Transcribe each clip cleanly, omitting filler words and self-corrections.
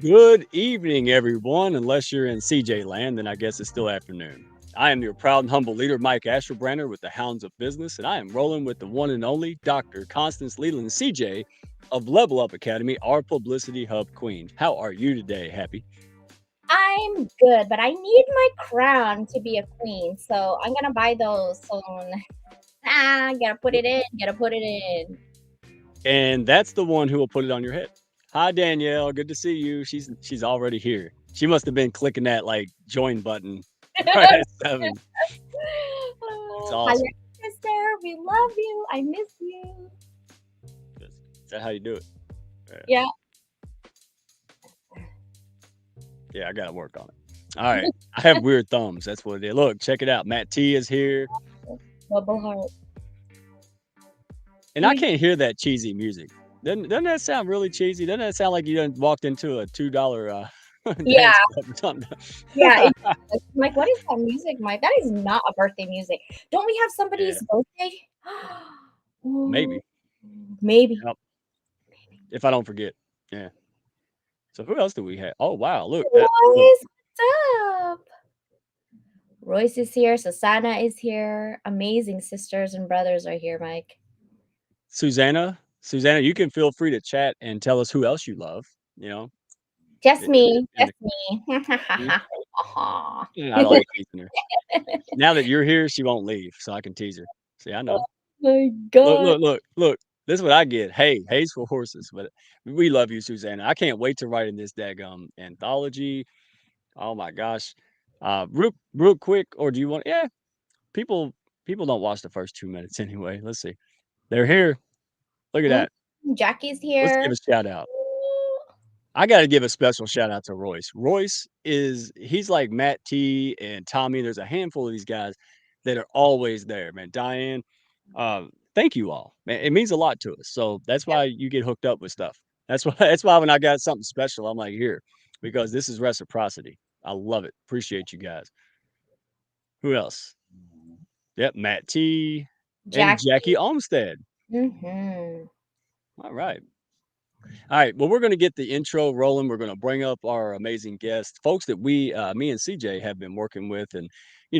Good evening, everyone. Unless you're in CJ land, then I guess it's still afternoon. I am your proud and humble leader, Mike Asherbrander with the Hounds of Business, and I am rolling with the one and only Dr. Constance Leland CJ of Level Up Academy, our publicity hub queen. How are you today, Happy? I'm good, but I need my crown to be a queen, so I'm gonna buy those soon. Gotta put it in, gotta put it in. And that's the one who will put it on your head. Hi, Danielle. Good to see you. She's already here. She must have been clicking that like join button right at 7. It's Hello, awesome. sister. We love you. I miss you. Is that how you do it? Yeah. Yeah. Yeah, I gotta work on it. All right. I have weird thumbs. That's what it is. Look, check it out. Matt T is here. Bubble heart. And I can't hear that cheesy music. Doesn't that sound really cheesy? Doesn't that sound like you done walked into a $2 Yeah, dance club or something? yeah. I'm like, what is that music, Mike? That is not a birthday music. Don't we have Yeah, somebody's birthday? Ooh, maybe. maybe. Yep, if I don't forget. Yeah. So who else do we have? Oh wow, look. Look, Royce, what's up? Royce is here. Susanna is here. Amazing sisters and brothers are here, Mike. Susanna. Susanna, you can feel free to chat and tell us who else you love, you know. Just me. In Just the, me. hmm? Aw. Yeah, I like teasing her. Now that you're here, she won't leave, so I can tease her. See, I know. Oh my Look, God. look, look, look. This is what I get. Hey, hay's for horses. But we love you, Susanna. I can't wait to write in this daggum anthology. Oh my gosh. Real quick, or do you want? Yeah, people people don't watch the first 2 minutes anyway. Let's see. They're here. Look at Mm, that. Jackie's Let's give here. a shout out. I got to give a special shout out to Royce. Royce he's like Matt T and Tommy. There's a handful of these guys that are always there, man. Diane, thank you all, man. It means a lot to us. So that's why you get hooked up with stuff. That's why that's why when I got something special, I'm like, here, because this is reciprocity. I love it. Appreciate you guys. Who else? Yep, Matt T and Jackie Jackie. Olmstead. Mm-hmm. All right. All right. Well, we're going to get the intro rolling. We're going to bring up our amazing guests, folks that me and CJ have been working with, and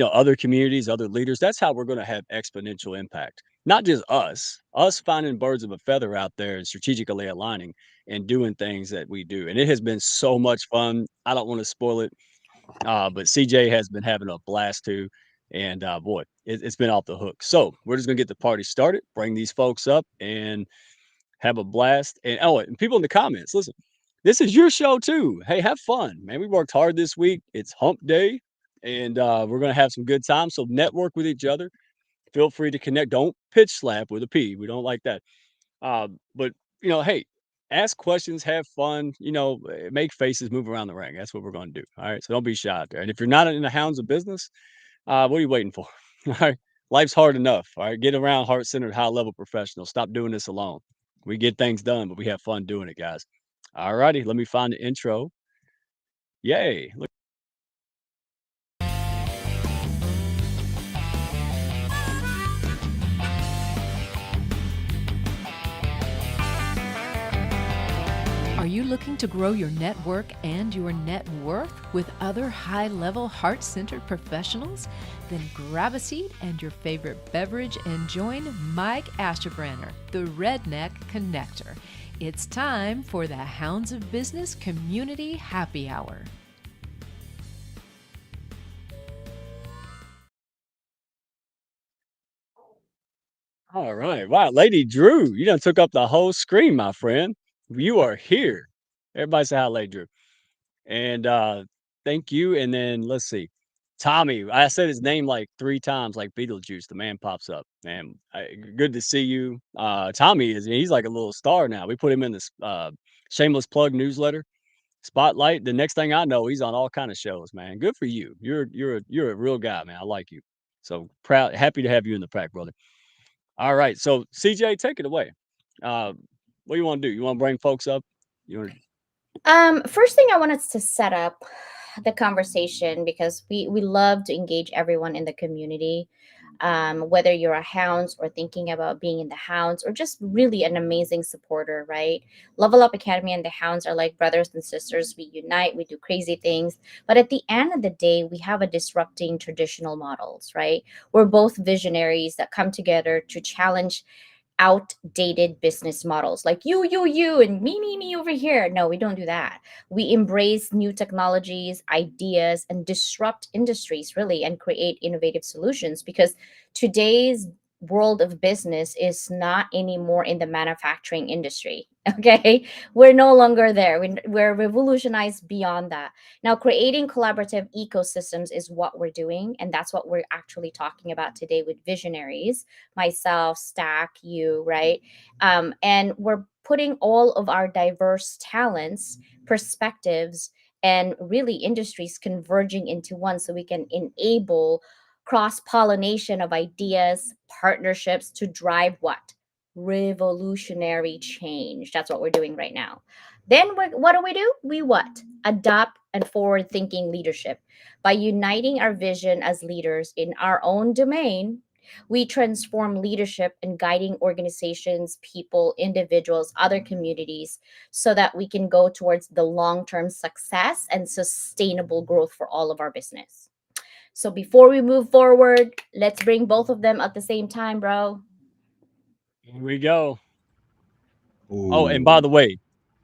other communities, other leaders. That's how we're going to have exponential impact. Not just us finding birds of a feather out there and strategically aligning and doing things that we do. And it has been so much fun. I don't want to spoil it, but CJ has been having a blast too. And boy, it's been off the hook. So we're just gonna get the party started, bring these folks up, and have a blast. And and people in the comments, listen, this is your show too. Hey, have fun, man. We worked hard this week. It's hump day, and we're gonna have some good time. So network with each other. Feel free to connect. Don't pitch slap with a P. We don't like that. But hey, ask questions, have fun. Make faces, move around the ring. That's what we're gonna do. All right. So don't be shy out there. And if you're not in the hounds of business, what are you waiting for? All right. Life's hard enough. All right. Get around heart centered, high level professionals. Stop doing this alone. We get things done, but we have fun doing it, guys. All righty. Let me find the intro. Yay. Look. Are you looking to grow your network and your net worth with other high level, heart centered professionals? Then grab a seat and your favorite beverage and join Mike Asherbranner, the Redneck Connector. It's time for the Hounds of Business Community Happy Hour. All right. Wow. Lady Drew, you done took up the whole screen, my friend. You are here. Everybody say hi, Lady Drew. And thank you. And then let's see. Tommy, I said his name like 3 times, like Beetlejuice. The man pops up. Man, good to see you. Tommy he's like a little star now. We put him in this shameless plug newsletter spotlight. The next thing I know, he's on all kind of shows, man. Good for you. You're a real guy, man. I like you. So proud, happy to have you in the pack, brother. All right. So CJ, take it away. Uh, what do you want to do? You want to bring folks up? You want First thing I want us to set up the conversation because we love to engage everyone in the community. Whether you're a Hounds or thinking about being in the Hounds or just really an amazing supporter, right? Level Up Academy and the Hounds are like brothers and sisters. We unite, we do crazy things. But at the end of the day, we have a disrupting traditional models, right? We're both visionaries that come together to challenge outdated business models like you, and me over here. No, we don't do that. We embrace new technologies, ideas, and disrupt industries, really, and create innovative solutions because today's world of business is not anymore in the manufacturing industry. Okay. We're no longer there. We're revolutionized beyond that. Now, creating collaborative ecosystems is what we're doing. And that's what we're actually talking about today with Visionaries, myself, Stack, you, right? And we're putting all of our diverse talents, perspectives, and really industries converging into one so we can enable cross pollination of ideas, partnerships to drive what? Revolutionary change. That's what we're doing right now. Then what do? We what? Adopt and forward thinking leadership. By uniting our vision as leaders in our own domain, we transform leadership and guiding organizations, people, individuals, other communities so that we can go towards the long term success and sustainable growth for all of our business. So before we move forward, let's bring both of them at the same time, bro. Here we go. Oh, and by Ooh, the way,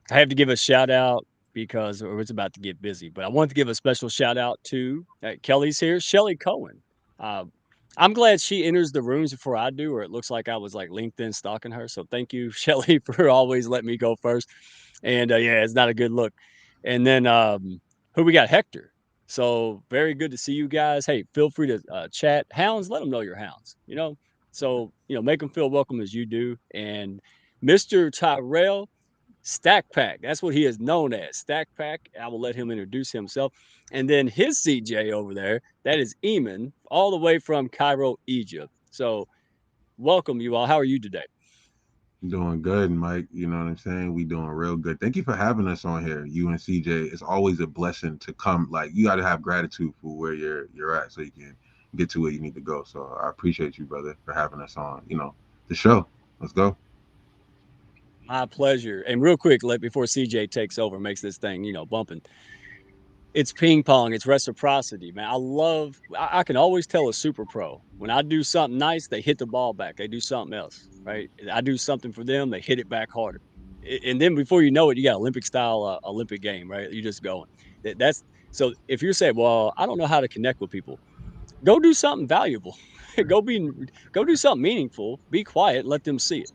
I have to give a shout out because or it's about to get busy, but I want to give a special shout out to Kelly's here, Shelly Cohen. Uh, I'm glad she enters the rooms before I do, or it looks like I was like LinkedIn stalking her. So thank you, Shelly, for always letting me go first. And yeah, it's not a good look. And then who we got? Hector. So very good to see you guys. Hey, feel free to chat. Hounds, let them know you're hounds. So make them feel welcome as you do. And Mr. Tyrell, Stackpack. That's what he is known as. Stackpack. I will let him introduce himself. And then his CJ over there, that is Eamon, all the way from Cairo, Egypt. So welcome you all. How are you today? doing good, Mike. You know what I'm saying? We doing real good. Thank you for having us on here, you and CJ. It's always a blessing to come. Like you got to have gratitude for where you're at, so you can get to where you need to go. So I appreciate you, brother, for having us on. The show. Let's go. My pleasure. And real quick, before CJ takes over, makes this thing, bumping. It's ping pong. It's reciprocity, man. I can always tell a super pro when I do something nice, they hit the ball back. They do something else, right? I do something for them, they hit it back harder. And then before you know it, you got Olympic style, Olympic game, right? You're just going. That's so. If you're saying, well, I don't know how to connect with people, go do something valuable. go be, go do something meaningful. Be quiet, let them see it.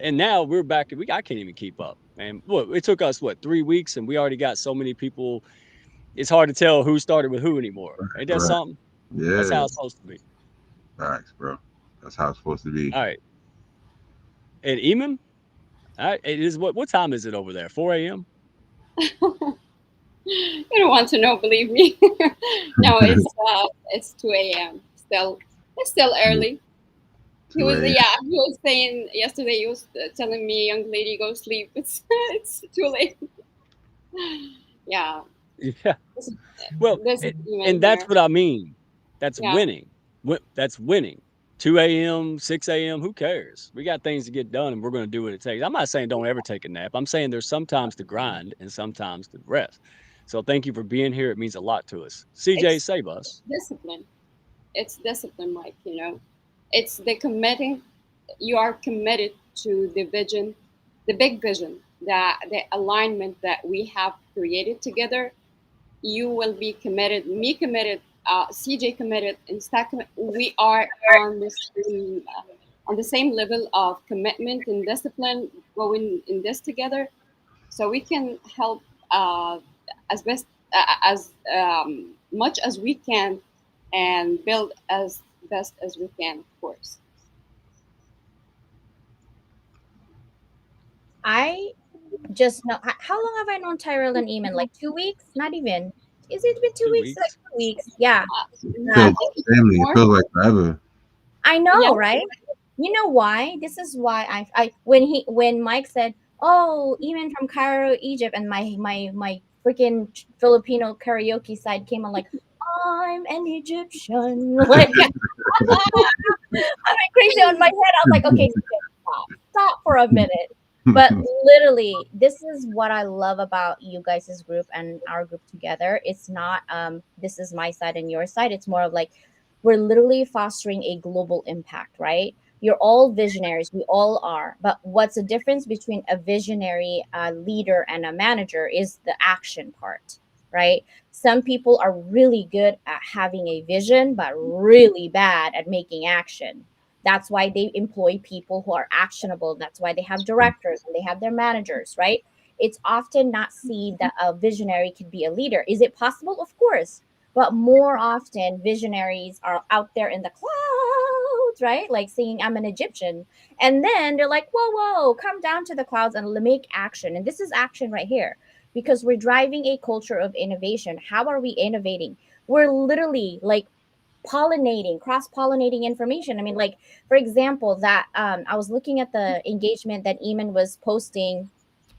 And now we're back. I can't even keep up, man. What it took us 3 weeks, and we already got so many people it's hard to tell who started with who anymore. Ain't that Right. something? That's Yeah. how it's supposed to be. Facts, bro. That's how it's supposed to be. All right. And Eamon, all right, it is what time is it over there? 4 a.m. You don't want to know, believe me. No, it's 2 a.m. Still, it's still early. He 2 was a.m. yeah. He was saying yesterday. He was telling me, "Young lady, go sleep. It's too late." Yeah, Yeah. this is, Well, this is even and that's here. what I mean. That's Yeah, winning. That's winning. 2 a.m., 6 a.m. Who cares? We got things to get done, and we're going to do what it takes. I'm not saying don't ever take a nap. I'm saying there's sometimes to grind and sometimes to rest. So thank you for being here. It means a lot to us. CJ, it's save us. discipline. It's discipline, Mike. It's the committing. You are committed to the vision, the big vision, the alignment that we have created together. You will be committed, me committed, CJ committed, and Stack. We are on the same level of commitment and discipline, going in this together, so we can help as best as much as we can, and build as best as we can, of course. I just know how long have I known Tyrell and Eamon? Like 2 weeks? Not even. Is it been two Two weeks? Like weeks. 2 weeks. Yeah. It I Uh, feels think like it's family. It more. feels like forever. I Yeah, know, right? You know why? This is why I when Mike said, "Oh, Eamon from Cairo, Egypt," and my freaking Filipino karaoke side came on like, I'm an Egyptian. Like I went crazy on my head. I was like, okay, stop for a minute. But literally, this is what I love about you guys' group and our group together. It's not this is my side and your side. It's more of like we're literally fostering a global impact, right? You're all visionaries. We all are. But what's the difference between a visionary leader and a manager is the action part, right? Some people are really good at having a vision, but really bad at making action. That's why they employ people who are actionable. That's why they have directors and they have their managers, right? It's often not seen that a visionary can be a leader. Is it possible? Of course. But more often, visionaries are out there in the clouds, right? Like singing, I'm an Egyptian. And then they're like, whoa, whoa, come down to the clouds and make action. And this is action right here because we're driving a culture of innovation. How are we innovating? We're literally like pollinating, cross pollinating information. I mean, like for example, that I was looking at the engagement that Eamon was posting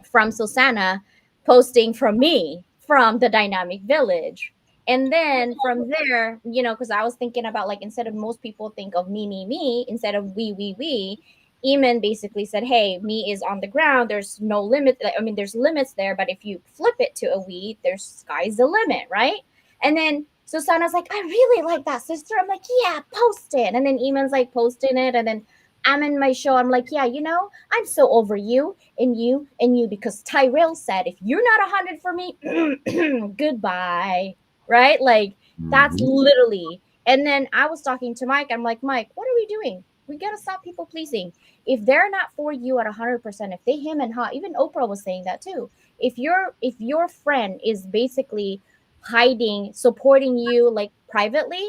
from Susanna, posting from me from the Dynamic Village. And then from there, because I was thinking about like instead of most people think of me, instead of we, Eamon basically said, hey, me is on the ground. There's no limit. I mean, there's limits there, but if you flip it to a we, there's sky's the limit, right? And then Susanna's like, I really like that, sister. I'm like, yeah, post it. And then Eamon's like posting it. And then I'm in my show. I'm like, yeah, I'm so over you and you because Tyrell said, if you're not 100 for me, goodbye. Right? Like, that's literally. And then I was talking to Mike. I'm like, Mike, what are we doing? We got to stop people pleasing. If they're not for you at 100%, if they him and ha, even Oprah was saying that too. If your friend is basically hiding, supporting you like privately,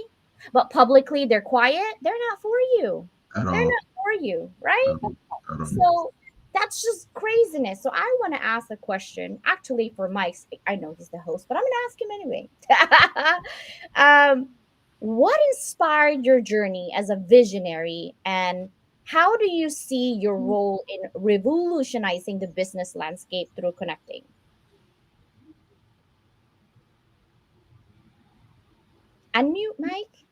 but publicly they're quiet, they're not for you. At They're all. not for you, right? At all. At all. So that's just craziness. So I want to ask a question, actually, for Mike. I know he's the host, but I'm going to ask him anyway. What inspired your journey as a visionary, and how do you see your role in revolutionizing the business landscape through connecting? Unmute, Mike.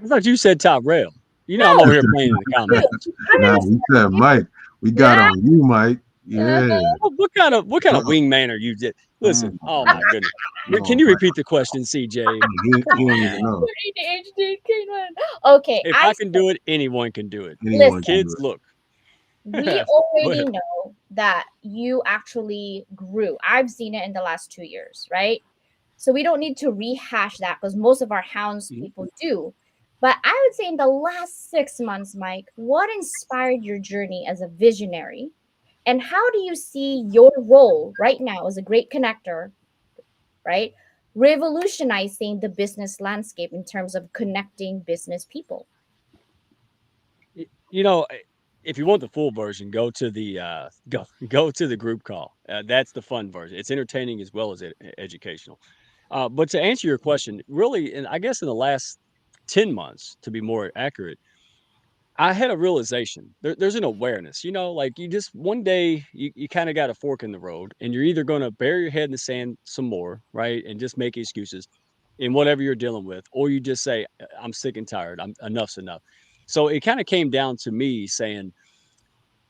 I thought you said Tyrell. I'm No, over here playing in the you. comments. I'm Nah, gonna we start said you. Mike. We got Yeah. on you, Mike. Yeah. What kind of Uh-uh. wingman are you? Listen, oh Mm. my goodness. Can No, you Mike. repeat the question, CJ? He Come don't on even now. know. ADHD Caitlin. Okay, If I can do it, anyone can do it. Anyone listen. can do Kids, it. look. We Go already ahead. know that you actually grew. I've seen it in the last 2 years, right? So we don't need to rehash that because most of our hounds Mhm. people do. But I would say in the last 6 months, Mike, what inspired your journey as a visionary? And how do you see your role right now as a great connector, right? Revolutionizing the business landscape in terms of connecting business people. Y- You know, if you want the full version, go to the go to the group call. That's the fun version. It's entertaining as well as educational. But to answer your question, really, and I guess in the last 10 months, to be more accurate, I had a realization. There's an awareness, like you just one day you kind of got a fork in the road, and you're either going to bury your head in the sand some more, right, and just make excuses in whatever you're dealing with, or you just say, I'm sick and tired. I'm enough's enough. So it kind of came down to me saying,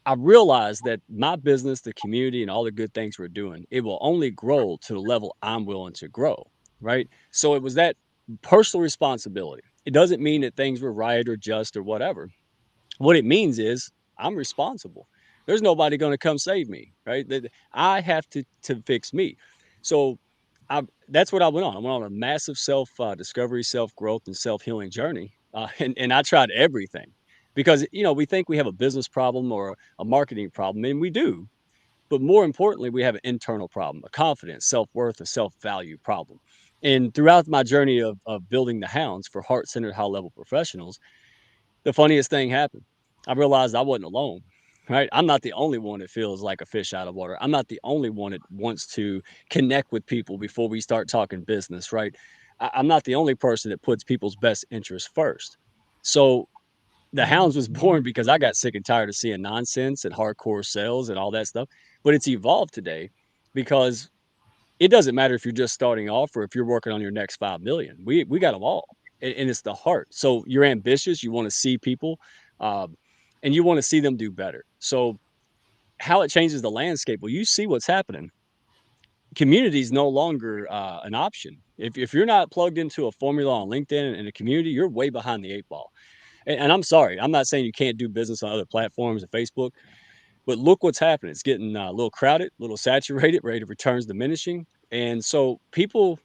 I realized that my business, the community, and all the good things we're doing, it will only grow to the level I'm willing to grow, right? So it was that personal responsibility. It doesn't mean that things were right or just or whatever. What it means is I'm responsible. There's nobody going to come save me, right? I have to fix me. So that's what I went on. I went on a massive self discovery, self growth, and self healing journey, and I tried everything because we think we have a business problem or a marketing problem, and we do. But more importantly, we have an internal problem, a confidence, self worth, a self value problem. And throughout my journey of building the hounds for heart centered, high level professionals, the funniest thing happened. I realized I wasn't alone, right? I'm not the only one that feels like a fish out of water. I'm not the only one that wants to connect with people before we start talking business, right? I'm not the only person that puts people's best interests first. So the Hounds was born because I got sick and tired of seeing nonsense and hardcore sales and all that stuff. But it's evolved today because it doesn't matter if you're just starting off or if you're working on your next 5 million. We got them all. And it's the heart. So you're ambitious, you want to see people, um, and you want to see them do better. So how it changes the landscape, well, you see what's happening. Community is no longer an option. If you're not plugged into a formula on LinkedIn and a community, you're way behind the eight ball. And I'm sorry, I'm not saying you can't do business on other platforms and Facebook, but look what's happening. It's getting a little crowded, a little saturated, rate of returns diminishing. And so people,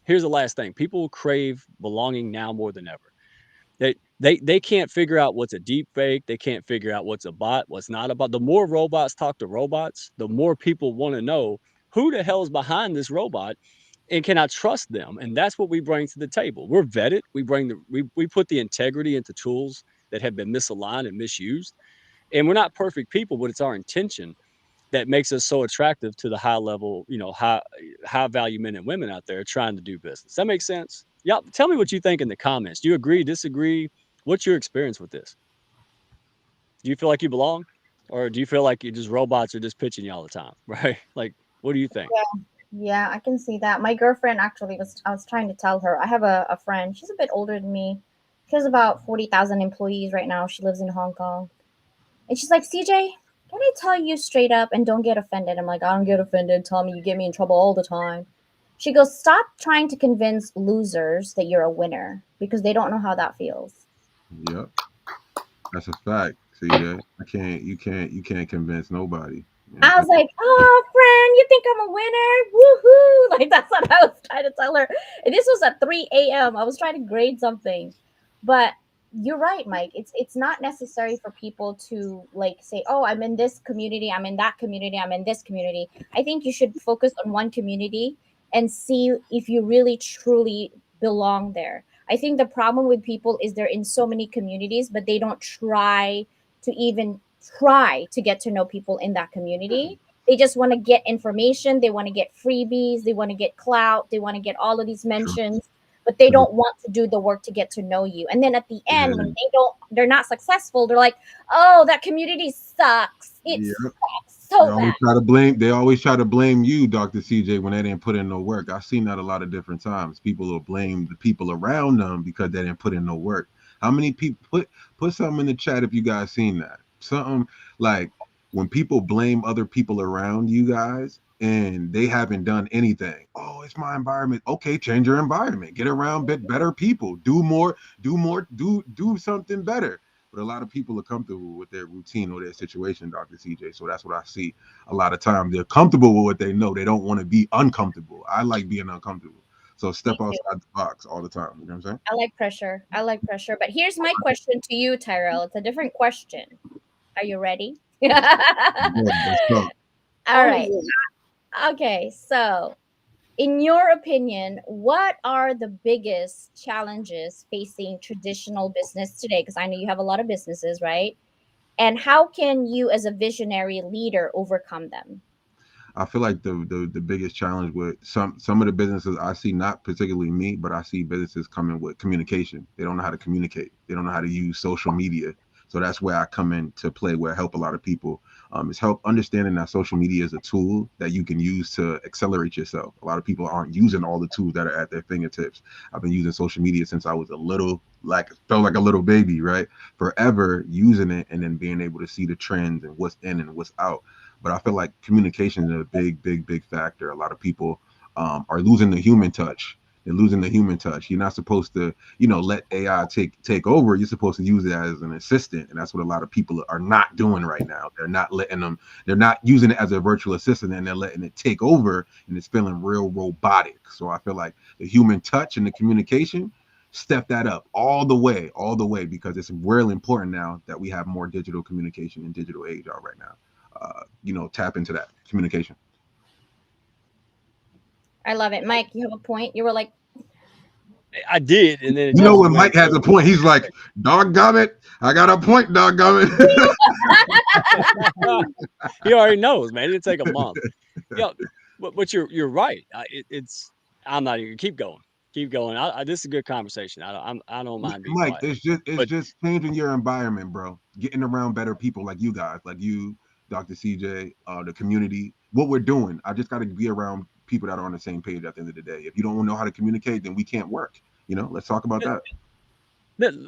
here's the last thing, people crave belonging now more than ever. They can't figure out what's a deep fake. They can't figure out what's a bot, what's not a bot. The more robots talk to robots, the more people want to know who the hell is behind this robot and can I trust them? And that's what we bring to the table. We're vetted. We put the integrity into tools that have been misaligned and misused. And we're not perfect people, but it's our intention that makes us so attractive to the high level, high value men and women out there trying to do business. That makes sense? Y'all tell me what you think in the comments. Do you agree, disagree? What's your experience with this? Do you feel like you belong? Or do you feel like you just robots are just pitching you all the time? Right? Like, what do you think? Yeah, I can see that. My girlfriend actually I was trying to tell her. I have a friend. She's a bit older than me. She has about 40,000 employees right now. She lives in Hong Kong. And she's like, CJ, can I tell you straight up and don't get offended? I'm like, I don't get offended. Tell me you get me in trouble all the time. She goes, stop trying to convince losers that you're a winner because they don't know how that feels. Yep, that's a fact. See that? You can't convince nobody. I was like, oh, friend, you think I'm a winner? Woohoo! Like, that's what I was trying to tell her. And this was at 3 a.m. I was trying to grade something. But you're right, Mike. It's not necessary for people to like say, oh, I'm in this community, I'm in that community, I'm in this community. I think you should focus on one community and see if you really truly belong there. I think the problem with people is they're in so many communities, but they don't try to even try to get to know people in that community. They just want to get information, they want to get freebies, they want to get clout, they want to get all of these True. mentions, but they True. don't want to do the work to get to know you. And then at the Yeah. end, when they're not successful, they're like, oh, that community sucks. It Yep. sucks so bad. They always try to blame you, Dr. CJ, when they didn't put in no work. I've seen that a lot of different times. People will blame the people around them because they didn't put in no work. How many people put something in the chat if you guys seen that? Something like when people blame other people around you guys and they haven't done anything. Oh, it's my environment. Okay, change your environment. Get around better people. Do more, do something better. But a lot of people are comfortable with their routine or their situation, Dr. CJ. So that's what I see a lot of times. They're comfortable with what they know. They don't want to be uncomfortable. I like being uncomfortable. So step outside the box all the time. You know what I'm saying? I like pressure. I like pressure. But here's my question to you, Tyrell. It's a different question. Are you ready? Yeah, let's go. All right. Okay. So, in your opinion, what are the biggest challenges facing traditional business today? Because I know you have a lot of businesses, right? And how can you, as a visionary leader, overcome them? I feel like the biggest challenge with some of the businesses I see, not particularly me, but I see businesses coming with communication. They don't know how to communicate. They don't know how to use social media. So that's where I come into play, where I help a lot of people. Is help understanding that social media is a tool that you can use to accelerate yourself. A lot of people aren't using all the tools that are at their fingertips. I've been using social media since I was a little, like felt like a little baby, right? Forever using it and then being able to see the trends and what's in and what's out. But I feel like communication is a big factor. A lot of people are losing the human touch. They're losing the human touch. You're not supposed to, let AI take over. You're supposed to use it as an assistant, and that's what a lot of people are not doing right now. They're not letting them. They're not using it as a virtual assistant, and they're letting it take over, and it's feeling real robotic. So I feel like the human touch and the communication, step that up all the way, because it's real important now that we have more digital communication in digital age out right now. Tap into that communication. I love it. Mike, you have a point. You were like, I did, and then it You know just when went Mike has to a point, he's like, "Doggone it, I got a point, doggone it." he already knows, man. It'll take a month. Yeah, but you're right. I'm not even keep going, keep going. This is a good conversation. I don't mind being Mike, quiet. it's But just changing your environment, bro. Getting around better people like you guys, like you, Dr. CJ, the community. What we're doing, I just got to be around people that are on the same page at the end of the day. If you don't know how to communicate, then we can't work. Let's talk about that.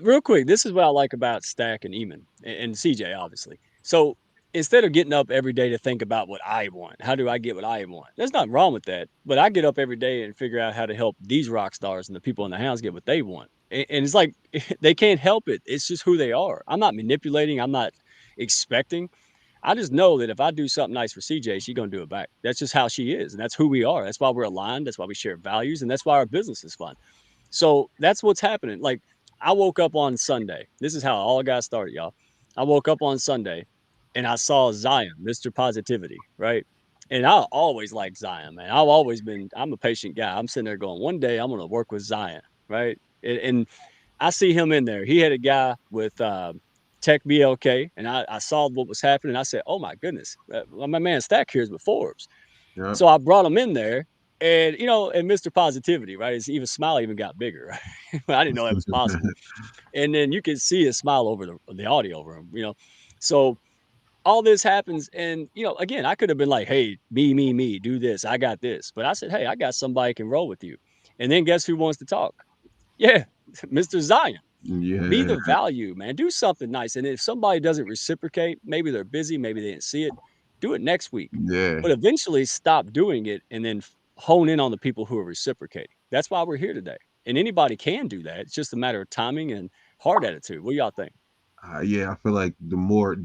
Real quick, this is what I like about Stack and Eamon and CJ, obviously. So instead of getting up every day to think about what I want, how do I get what I want? There's nothing wrong with that. But I get up every day and figure out how to help these rock stars and the people in the house get what they want. And it's like they can't help it. It's just who they are. I'm not manipulating. I'm not expecting. I just know that if I do something nice for CJ, she's gonna do it back. That's just how she is, and that's who we are. That's why we're aligned. That's why we share values, and that's why our business is fun. So that's what's happening. Like I woke up on Sunday. This is how all got started, y'all. I woke up on Sunday and I saw Zion, Mr. Positivity, right? And I always liked Zion, man. I'm a patient guy. I'm sitting there going, one day I'm going to work with Zion, right? And I see him in there. He had a guy with Tech BLK, and I saw what was happening. I said, oh my goodness, my man Stack here is with Forbes. Yeah. So I brought him in there, and Mr. Positivity, right? His even smile even got bigger. Right? I didn't know that was possible. And then you can see his smile over the audio room. So all this happens, and again, I could have been like, hey, me, do this. I got this. But I said, hey, I got somebody can roll with you. And then guess who wants to talk? Yeah, Mr. Zion. Be Yeah. the value, man. Do something nice. And if somebody doesn't reciprocate, maybe they're busy, maybe they didn't see it, do it next week. Yeah. But eventually stop doing it and then hone in on the people who are reciprocating. That's why we're here today. And anybody can do that. It's just a matter of timing and hard attitude. What do y'all think? Yeah, I feel like the more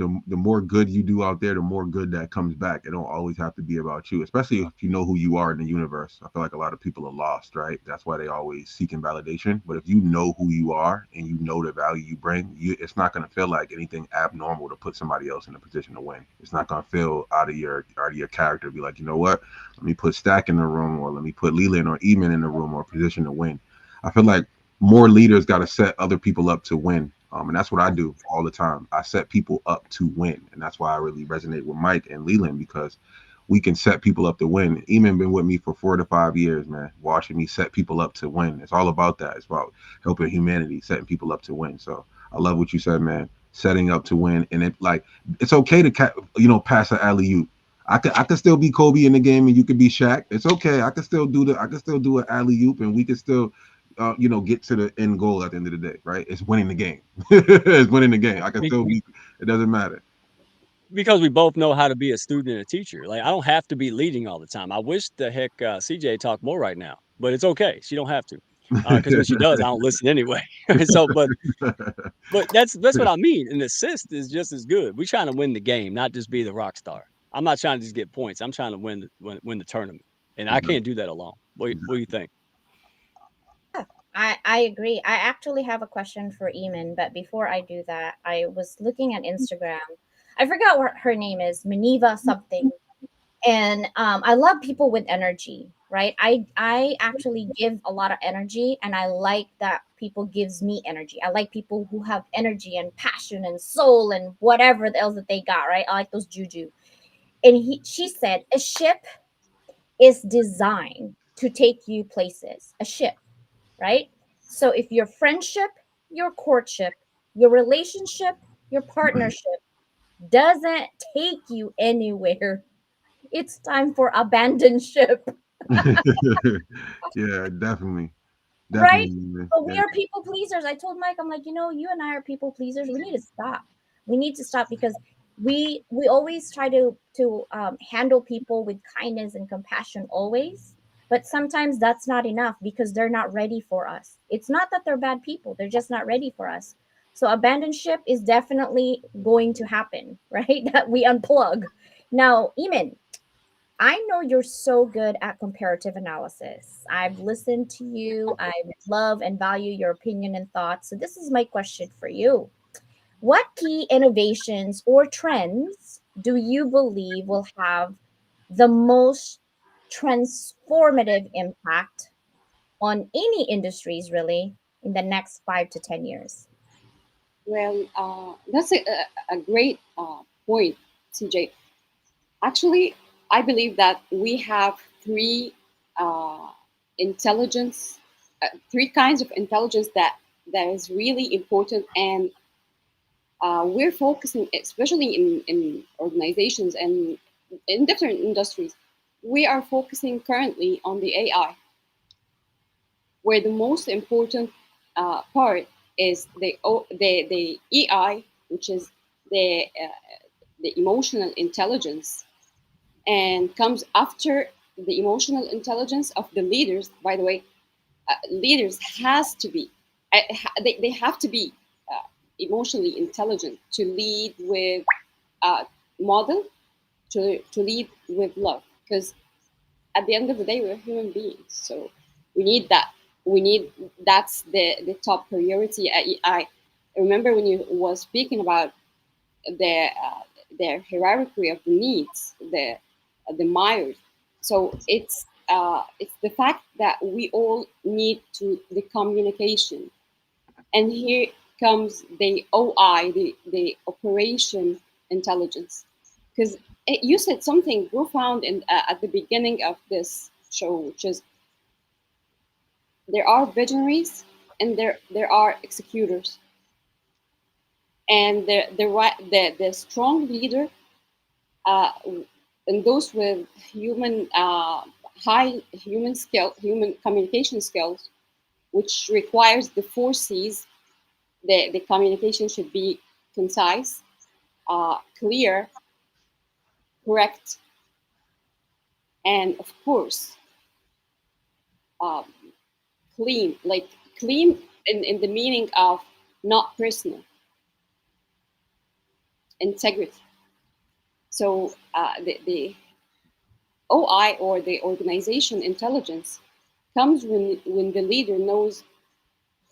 good you do out there, the more good that comes back. It don't always have to be about you, especially if you know who you are in the universe. I feel like a lot of people are lost, right? That's why they always seeking validation. But if you know who you are and you know the value you bring, it's not going to feel like anything abnormal to put somebody else in a position to win. It's not going to feel out of your character. Be like, you know what? Let me put Stack in the room, or let me put Leland or Eamon in the room, or position to win. I feel like more leaders got to set other people up to win. And that's what I do all the time. I set people up to win. And that's why I really resonate with Mike and Leland, because we can set people up to win. Eamon been with me for 4 to 5 years, man, watching me set people up to win. It's all about that. It's about helping humanity, setting people up to win. So I love what you said, man. Setting up to win. And it's okay to, pass an alley oop. I could still be Kobe in the game, and you could be Shaq. It's okay. I could still do an alley oop, and we could still get to the end goal at the end of the day, right? It's winning the game. It's winning the game. I can still be. It doesn't matter. Because we both know how to be a student and a teacher. Like I don't have to be leading all the time. I wish the heck CJ talked more right now, but it's okay. She don't have to, because when she does, I don't listen anyway. So, but that's what I mean. An assist is just as good. We're trying to win the game, not just be the rock star. I'm not trying to just get points. I'm trying to win the tournament, and I can't do that alone. What do you think? I agree. I actually have a question for Eamon, but before I do that, I was looking at Instagram. I forgot what her name is, Maniva something. And I love people with energy, right? I actually give a lot of energy, and I like that people gives me energy. I like people who have energy and passion and soul and whatever else that they got, right? I like those juju. And she said a ship is designed to take you places. A ship, right? So if your friendship, your courtship, your relationship, your partnership doesn't take you anywhere, it's time for abandon ship, Yeah, definitely, right? definitely, man. But we Yeah. are people pleasers. I told Mike, I'm like, you and I are people pleasers. We need to stop. We need to stop because we always try to handle people with kindness and compassion always. But sometimes that's not enough because they're not ready for us. It's not that they're bad people; they're just not ready for us. So abandon ship is definitely going to happen, right? That we unplug. Now, Eamon, I know you're so good at comparative analysis. I've listened to you. I love and value your opinion and thoughts. So, this is my question for you. What key innovations or trends do you believe will have the most transformative impact on any industries, really, in the next 5 to 10 years? Well, that's a great point, CJ. Actually, I believe that we have uh, intelligence, three kinds of intelligence that is really important, and we're focusing, especially in organizations and in different industries. we are focusing currently on the AI, where the most important part is the EI, which is the emotional intelligence, and comes after the emotional intelligence of the leaders. By the way, leaders has to be they have to be emotionally intelligent to lead with model, to lead with love, because at the end of the day we're human beings, so we need that. We need, that's the top priority. I remember when you was speaking about the the hierarchy of the needs, the Myers. So it's the fact that we all need to the communication, and here comes the OI, the operation intelligence, because you said something profound at the beginning of this show, which is there are visionaries and there are executors, and the strong leader, uh, and those with high human communication skills, which requires the four C's. The communication should be concise, clear, correct, and of course, um, clean. Like clean in the meaning of not personal, integrity. So the OI, or the organization intelligence, comes when the leader knows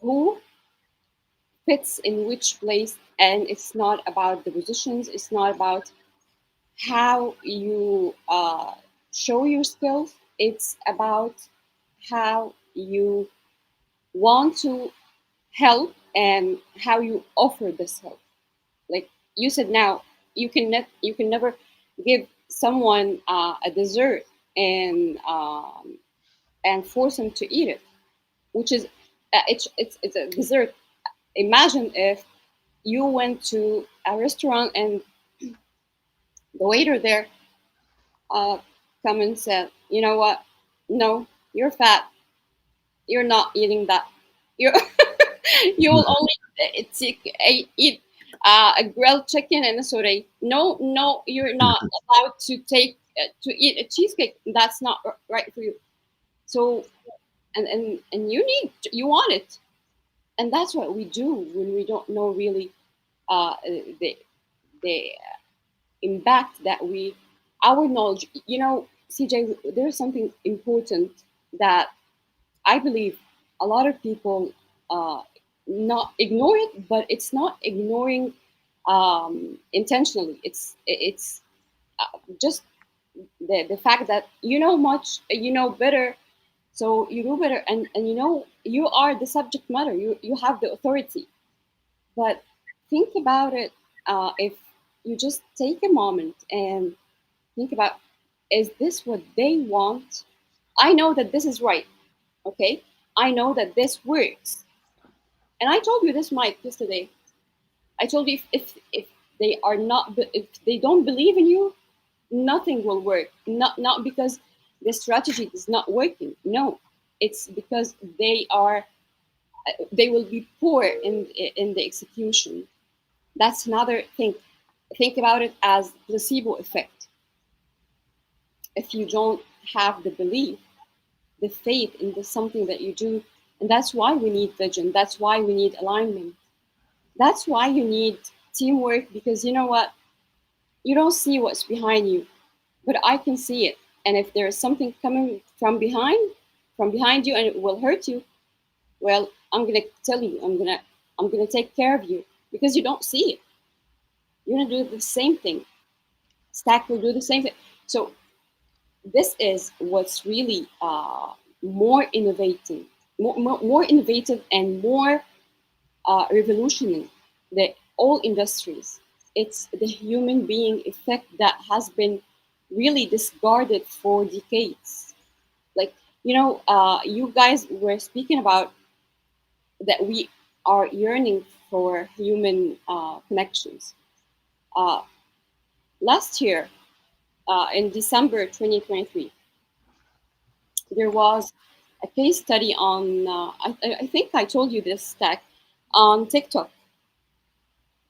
who fits in which place, and it's not about the positions, it's not about how you show your skills, it's about how you want to help and how you offer this help. Like you said, now you can never give someone a dessert and force them to eat it, which is it's a dessert. Imagine if you went to a restaurant and the waiter there uh, come and said, you know what? No, you're fat. You're not eating that. You you will only eat a grilled chicken and a soda. No, no, you're not allowed to take to eat a cheesecake. That's not right for you. So and you want it, and that's what we do when we don't know really the the impact that we our knowledge. You know, CJ, there's something important that I believe a lot of people uh, not ignore it, but it's not ignoring intentionally. It's just the fact that you know much, you know better, so you do better, and you know you are the subject matter. You have the authority. But think about it. If you just take a moment and think about, is this what they want? I know that this is right. Okay, I know that this works. And I told you this, Mike, yesterday. I told you if they are not, if they don't believe in you, nothing will work. Not because the strategy is not working. No, it's because they will be poor in the execution. That's another thing. Think about it as placebo effect. If you don't have the belief, the faith in the something that you do, and that's why we need vision. That's why we need alignment. That's why you need teamwork, because you know what? You don't see what's behind you, but I can see it. And if there is something coming from behind you, and it will hurt you, well, I'm gonna tell you. I'm gonna take care of you because you don't see it. You're gonna do the same thing. Stack will do the same thing. So this is what's really more innovating, more innovative, and more revolutionary the all industries. It's the human being effect that has been really discarded for decades. Like, you know, you guys were speaking about that we are yearning for human connections. Uh, Last year, in December 2023, there was a case study on, I think I told you this, Stack, on TikTok,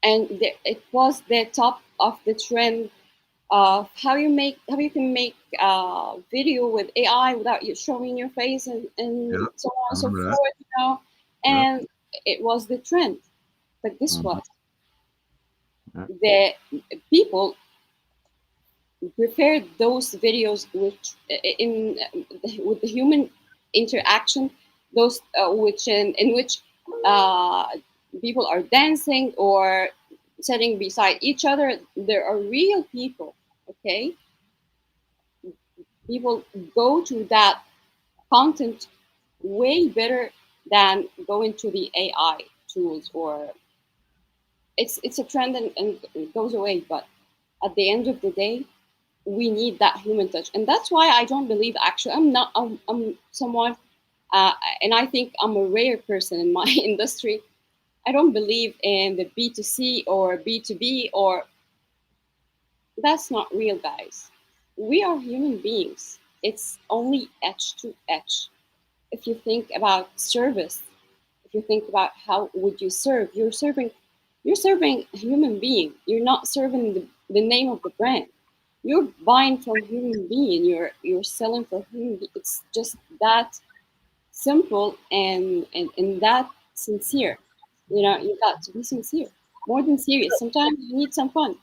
and it was the top of the trend of how you can make video with AI without you showing your face, and Yep. so on I and so remember that. forth, Yep. and it was the trend. But this Mhm. was Yep. the people prepared those videos which in with the human interaction, those which in which uh, people are dancing or sitting beside each other. There are real people. Okay, people go to that content way better than going to the AI tools, or it's a trend, and it goes away. But at the end of the day, we need that human touch, and that's why I don't believe, actually, I'm someone, and I think I'm a rare person in my industry. I don't believe in the B2C or B2B, or that's not real, guys. We are human beings. It's only edge to edge. If you think about service, if you think about how would you serve, you're serving a human being. You're not serving the name of the brand. You're buying from human being. You're selling for human being. It's just that simple, and that sincere. You got to be sincere, more than serious. Sometimes you need some fun.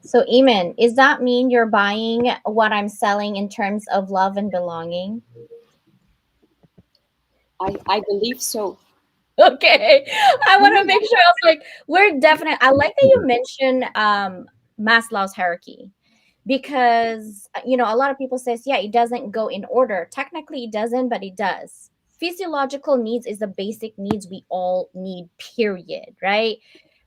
So, Eamon, does that mean you're buying what I'm selling in terms of love and belonging? I believe so. Okay. I want to make sure. I was like, we're definitely, I like that you mentioned Maslow's hierarchy, because a lot of people says, yeah, it doesn't go in order. Technically it doesn't, but it does. Physiological needs is the basic needs we all need, period, right?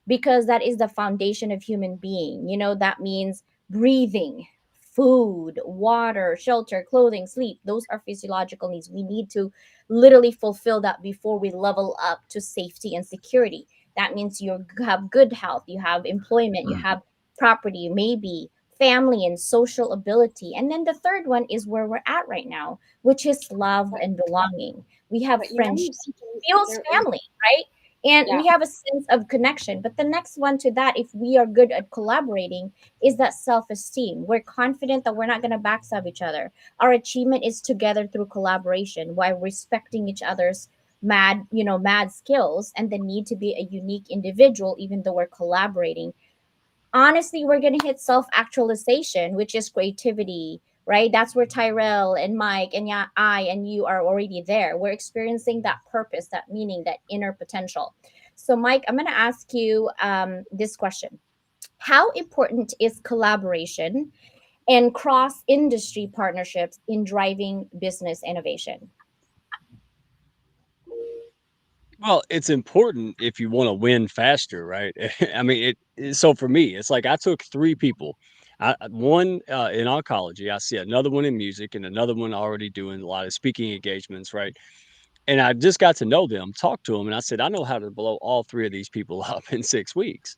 Because that is the foundation of human being. That means breathing, food, water, shelter, clothing, sleep. Those are physiological needs. We need to literally fulfill that before we level up to safety and security. That means you have good health, you have employment, you have property, maybe family and social ability. And then the third one is where we're at right now, which is love but and belonging. We have but friendship, feels there is, family, right? And yeah. we have a sense of connection. But the next one to that, if we are good at collaborating, is that self-esteem. We're confident that we're not going to backstab each other. Our achievement is together through collaboration while respecting each other's mad skills and the need to be a unique individual, even though we're collaborating. Honestly, we're going to hit self actualization, which is creativity, right? That's where Tyrell and Mike and, yeah, I and you are already there. We're experiencing that purpose, that meaning, that inner potential. So, Mike, I'm going to ask you this question. How important is collaboration and cross industry partnerships in driving business innovation? Well, it's important if you wanna win faster, right? I mean, so for me, it's like I took 3 people. One, in oncology, I see another one in music, and another one already doing a lot of speaking engagements, right? And I just got to know them, talked to them, and I said, "I know how to blow all 3 of these people up in 6 weeks."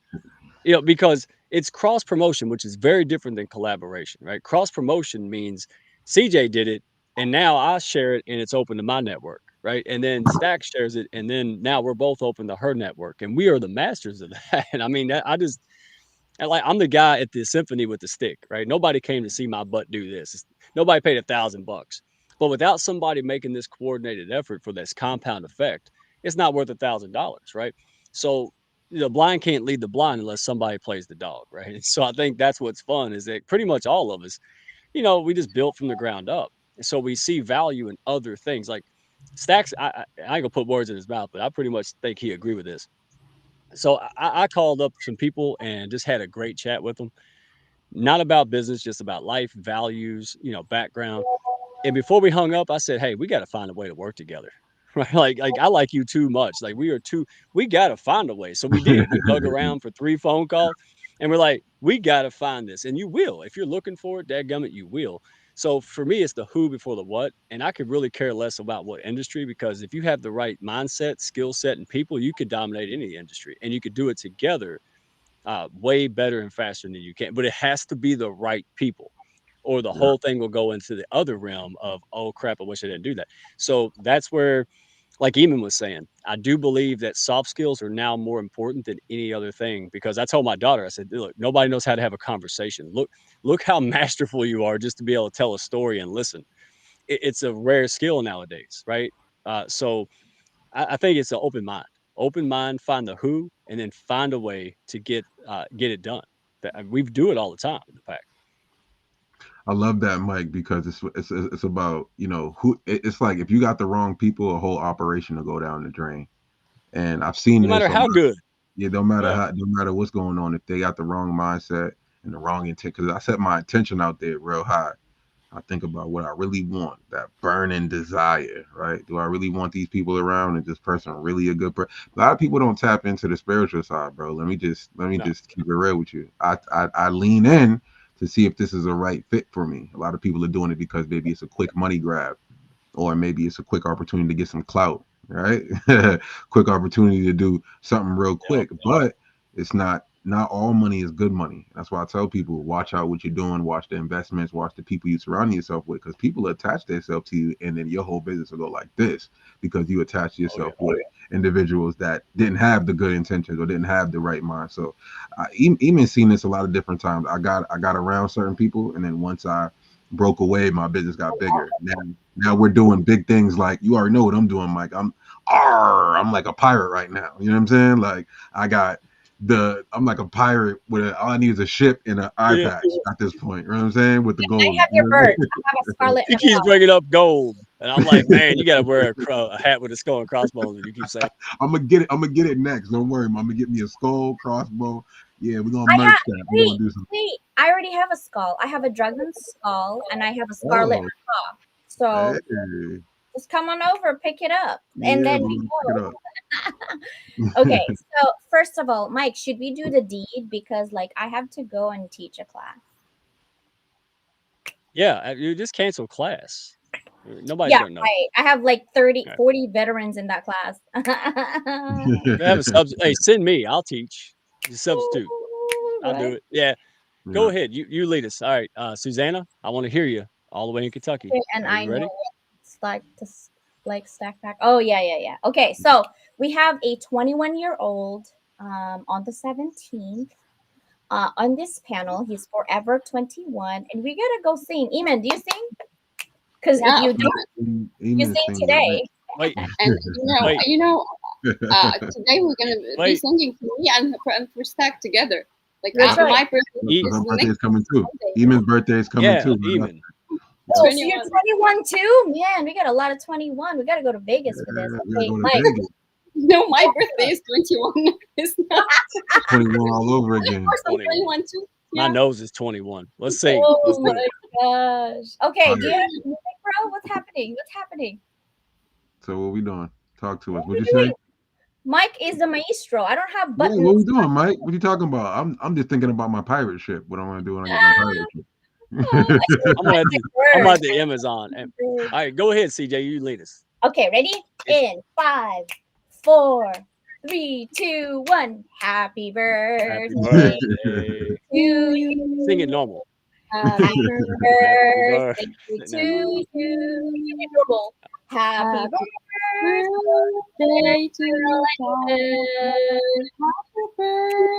Because it's cross promotion, which is very different than collaboration, right? Cross promotion means CJ did it, and now I share it, and it's open to my network, right? And then Stack shares it, and then now we're both open to her network, and we are the masters of that. And I mean, I'm the guy at the symphony with the stick, right? Nobody came to see my butt do this. Nobody paid $1,000, but without somebody making this coordinated effort for this compound effect, it's not worth $1,000, right? So the blind can't lead the blind unless somebody plays the dog, right? So I think that's what's fun is that pretty much all of us, we just built from the ground up. So we see value in other things. Like Stacks, I ain't gonna put words in his mouth, but I pretty much think he agree with this. So I called up some people and just had a great chat with them. Not about business, just about life, values, background. And before we hung up, I said, "Hey, we got to find a way to work together." Right? Like I like you too much. Like we got to find a way. So we did. We dug around for 3 phone calls and we're like, "We got to find this." And you will. If you're looking for it, dadgummit, you will. So for me, it's the who before the what. And I could really care less about what industry because if you have the right mindset, skill set, and people, you could dominate any industry and you could do it together way better and faster than you can. But it has to be the right people. or the Yeah. whole thing will go into the other realm of, oh crap, I wish I didn't do that. So that's where, like Eamon was saying, I do believe that soft skills are now more important than any other thing, because I told my daughter, I said, look, nobody knows how to have a conversation. Look how masterful you are just to be able to tell a story and listen. It's a rare skill nowadays, right? So I think it's an open mind, find the who, and then find a way to get it done. We do it all the time in the pack. I love that, Mike, because it's about, you know, who it's like if you got the wrong people, a whole operation will go down the drain. And I've seen No matter this a how lot. good. Yeah, no matter Yeah. how, no matter what's going on, if they got the wrong mindset and the wrong intent, because I set my intention out there real high. I think about what I really want, that burning desire, right? Do I really want these people around? Is this person really a good person? A lot of people don't tap into the spiritual side, bro. Let me No. just keep it real with you. I lean in to see if this is a right fit for me. A lot of people are doing it because maybe it's a quick money grab, or maybe it's a quick opportunity to get some clout, right? Quick opportunity to do something real Yep. quick, but it's not all money is good money. That's why I tell people, watch out what you're doing, watch the investments, watch the people you surround yourself with, because people attach themselves to you, and then your whole business will go like this because you attach Oh yeah. yourself with individuals that didn't have the good intentions or didn't have the right mind. So I even seen this a lot of different times. I got around certain people, and then once I broke away, my business got bigger. Now we're doing big things, like you already know what I'm doing, Mike. I'm like a pirate right now. You know what I'm saying? Like I'm like a pirate with all I need is a ship and an eye Yeah. patch at this point. You know what I'm saying? With the I gold. have You your know what I bird. mean? I have a scarlet He and a keeps bringing up gold, and I'm like, man, you got to wear a hat with a skull and crossbones. And you keep saying, I'm gonna get it. I'm gonna get it next. Don't worry. I'm gonna get me a skull, crossbow. Yeah, we're gonna I merch have that. We're wait, gonna do some. wait. I already have a skull. I have a dragon skull and I have a scarlet Oh, macaw. hey. So just come on over, pick it up, and Yeah, then we're we gonna pick it go. up. Okay, so first of all, Mike, should we do the deed? Because like I have to go and teach a class. yeah, you just cancel class. Nobody's Yeah, gonna know. right. I have like 30, Right. 40 veterans in that class. They have a Hey, send me. I'll teach. You substitute. I'll do Right. it. Yeah. Go Yeah. ahead. You lead us. All right, Susanna, I want to hear you all the way in Kentucky. Okay, and Are I you know ready? what it's like to like Stackpack. Oh yeah, yeah, yeah. Okay, so we have a 21-year-old on the 17th. On this panel, he's forever 21, and we gotta go sing. Eamon, do you sing? Because if Yeah, you of don't, course. you Even sing sings at today. Wait, And wait, today we're gonna be wait. singing for me and for Stack together. Like That's right. my birthday E- Because her is birthday is next coming too. Sunday. Eamon's birthday is coming yeah, too. Eamon. Oh, so you're 21. 21 too? Man, we got a lot of 21. We got to go to Vegas for this. Yeah, we gotta Okay, go to Mike. Vegas. No, my birthday is 21. It's not. 21 all over Of again. course, I'm 21. 21 too. My Yeah. nose is 21. Let's sing. Let's Oh do it. my gosh. Okay, do you Fire. have music, bro? What's happening? What's happening? So what we doing? Talk to us. What are What'd we you say? doing? Mike is the maestro. I don't have Yeah, what we buttons. doing, Mike? What you talking about? I'm just thinking about my pirate ship. What I want to do when I get my pirate ship. Oh, I still I'm gonna like have my to. I'm gonna have bird. to Amazon. Bird. All right, go ahead, CJ. You lead us. Okay, ready? It's In 5, 4, 3, 2, 1. Happy happy birthday birthday. to you. Sing it normal. Happy Happy Happy birthday birthday. to Never mind. you. Sing it normal. Happy birthday, birthday to you. Happy Happy birthday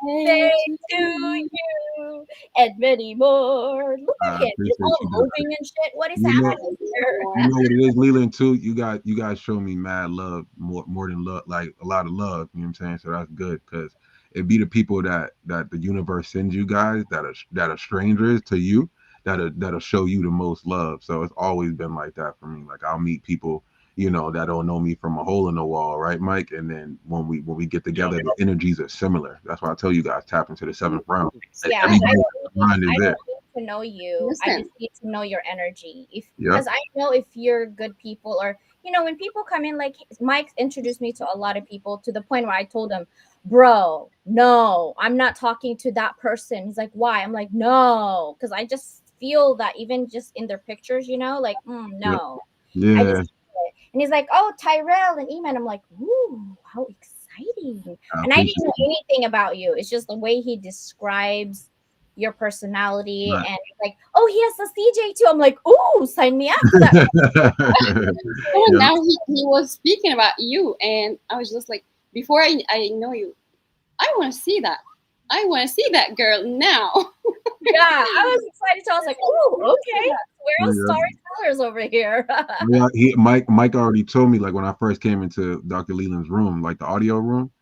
birthday to to you. you, and many more. Look I at him. He's appreciate all you guys. moving and shit. What is You know, happening here? you know what it is, Leland, too. You guys show me mad love, more than love, like a lot of love. You know what I'm saying? So that's good, because it be the people that the universe sends you guys that are strangers to you, that'll show you the most love. So it's always been like that for me. Like I'll meet people, that don't know me from a hole in the wall, right, Mike? And then when we get Yep. together, the energies are similar. That's why I tell you guys, tap into the seventh round. And Yeah, everybody mind is I there. don't need to know you. I Listen, just need to know your energy. If Yeah. because I know if you're good people, or when people come in, like Mike introduced me to a lot of people to the point where I told him, bro, no, I'm not talking to that person. He's like, why? I'm like, no, because I just feel that even just in their pictures, like, Yep. no. I Yeah. just feel it. And he's like, oh, Tyrell and Eman. I'm like, ooh, how exciting. I And I didn't appreciate know you. anything about you. It's just the way he describes your personality, Right. and like, oh, he has a CJ too. I'm like, oh, sign me up for that. Oh, Yeah. now he was speaking about you, and I was just like, before I know you, I want to see that. I want to see that girl now. Yeah, I was excited. So I was like, oh, okay, we're all Yeah. storytellers over here. Yeah, Mike already told me, like, when I first came into Dr. Leland's room, like the audio room,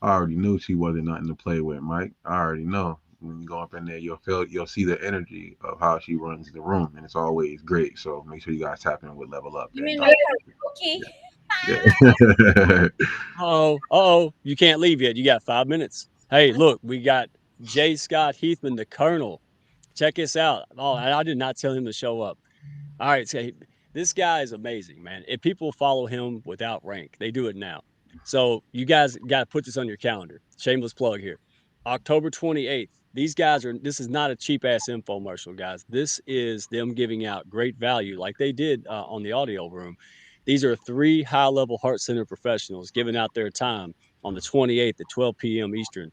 I already knew she wasn't nothing to play with, Mike. I already know. When you go up in there, you'll see the energy of how she runs the room, and it's always great. So make sure you guys tap in with Level Up. You And mean Dr. okay? Yeah. Oh, you can't leave yet. You got 5 minutes. Hey, look, we got J. Scott Heathman, the Colonel. Check this out. Oh, and I did not tell him to show up. All right, so this guy is amazing, man. If people follow him without rank, they do it now. So you guys got to put this on your calendar. Shameless plug here. October 28th. These guys are. This is not a cheap ass infomercial, guys. This is them giving out great value, like they did on the audio room. These are 3 high level heart center professionals giving out their time on the 28th at 12 p.m. Eastern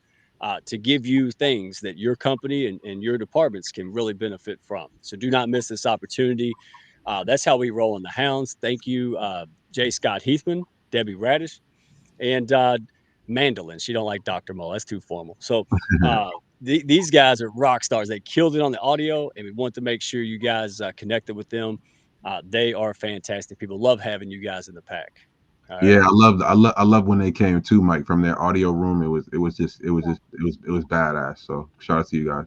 to give you things that your company and your departments can really benefit from. So do not miss this opportunity. That's how we roll in the Hounds. Thank you, J. Scott Heathman, Debbie Radish, and Mandolin. She don't like Dr. Mo. That's too formal. So these guys are rock stars. They killed it on the audio, and we want to make sure you guys connected with them. They are fantastic people. Love having you guys in the pack. All right. Yeah, I love when they came too, Mike, from their audio room. It was badass. So shout out to you guys.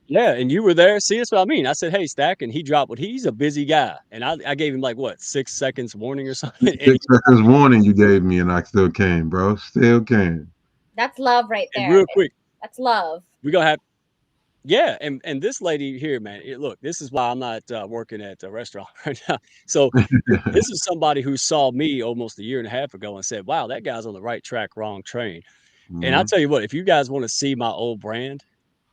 Yeah, and you were there. See, that's what I mean. I said, "Hey, Stack," and he dropped what he's a busy guy, and I gave him like what 6 seconds warning or something. And, 6 seconds warning you gave me, and I still came, bro. Still came. That's love right and there. real quick, That's love. we gonna have yeah, and this lady here, man. Look, this is why I'm not working at a restaurant right now. So this is somebody who saw me almost a year and a half ago and said, "Wow, that guy's on the right track, wrong train." And I'll Mhm. tell you what, if you guys want to see my old brand,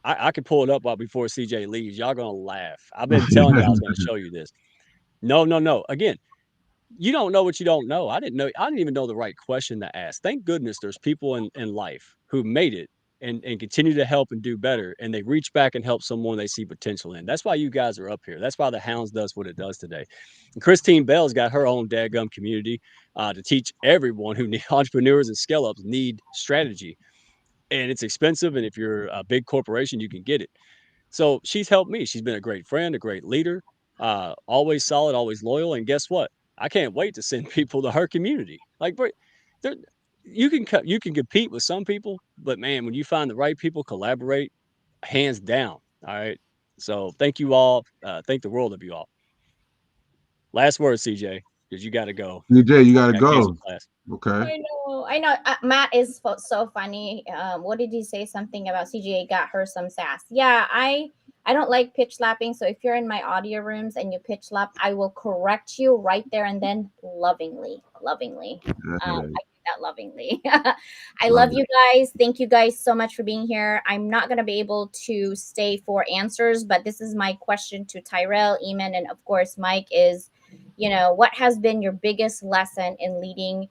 I can pull it up while before CJ leaves. Y'all gonna laugh. I've been telling you I was gonna show you this. No, no, no. Again, you don't know what you don't know. I didn't even know the right question to ask. Thank goodness there's people in life who made it and continue to help and do better. And they reach back and help someone they see potential in. That's why you guys are up here. That's why the Hounds does what it does today. And Christine Bell's got her own dadgum community to teach everyone who need entrepreneurs and scale ups need strategy. And it's expensive. And if you're a big corporation, you can get it. So she's helped me. She's been a great friend, a great leader, always solid, always loyal. And guess what? I can't wait to send people to her community. Like, there, you can compete with some people, but man, when you find the right people, collaborate, hands down. All right. So thank you all. Thank the world of you all. Last word, CJ, because you got to go. DJ, you gotta Got to cancel go. class. Okay. I know. I know. Matt is so funny. What did he say? Something about CGA got her some sass. Yeah, I don't like pitch slapping. So if you're in my audio rooms and you pitch slap, I will correct you right there and then, lovingly, lovingly. I Yeah, do that lovingly. I love love it. you guys. Thank you guys so much for being here. I'm not gonna be able to stay for answers, but this is my question to Tyrell, Eamon, and of course Mike. Is, what has been your biggest lesson in leading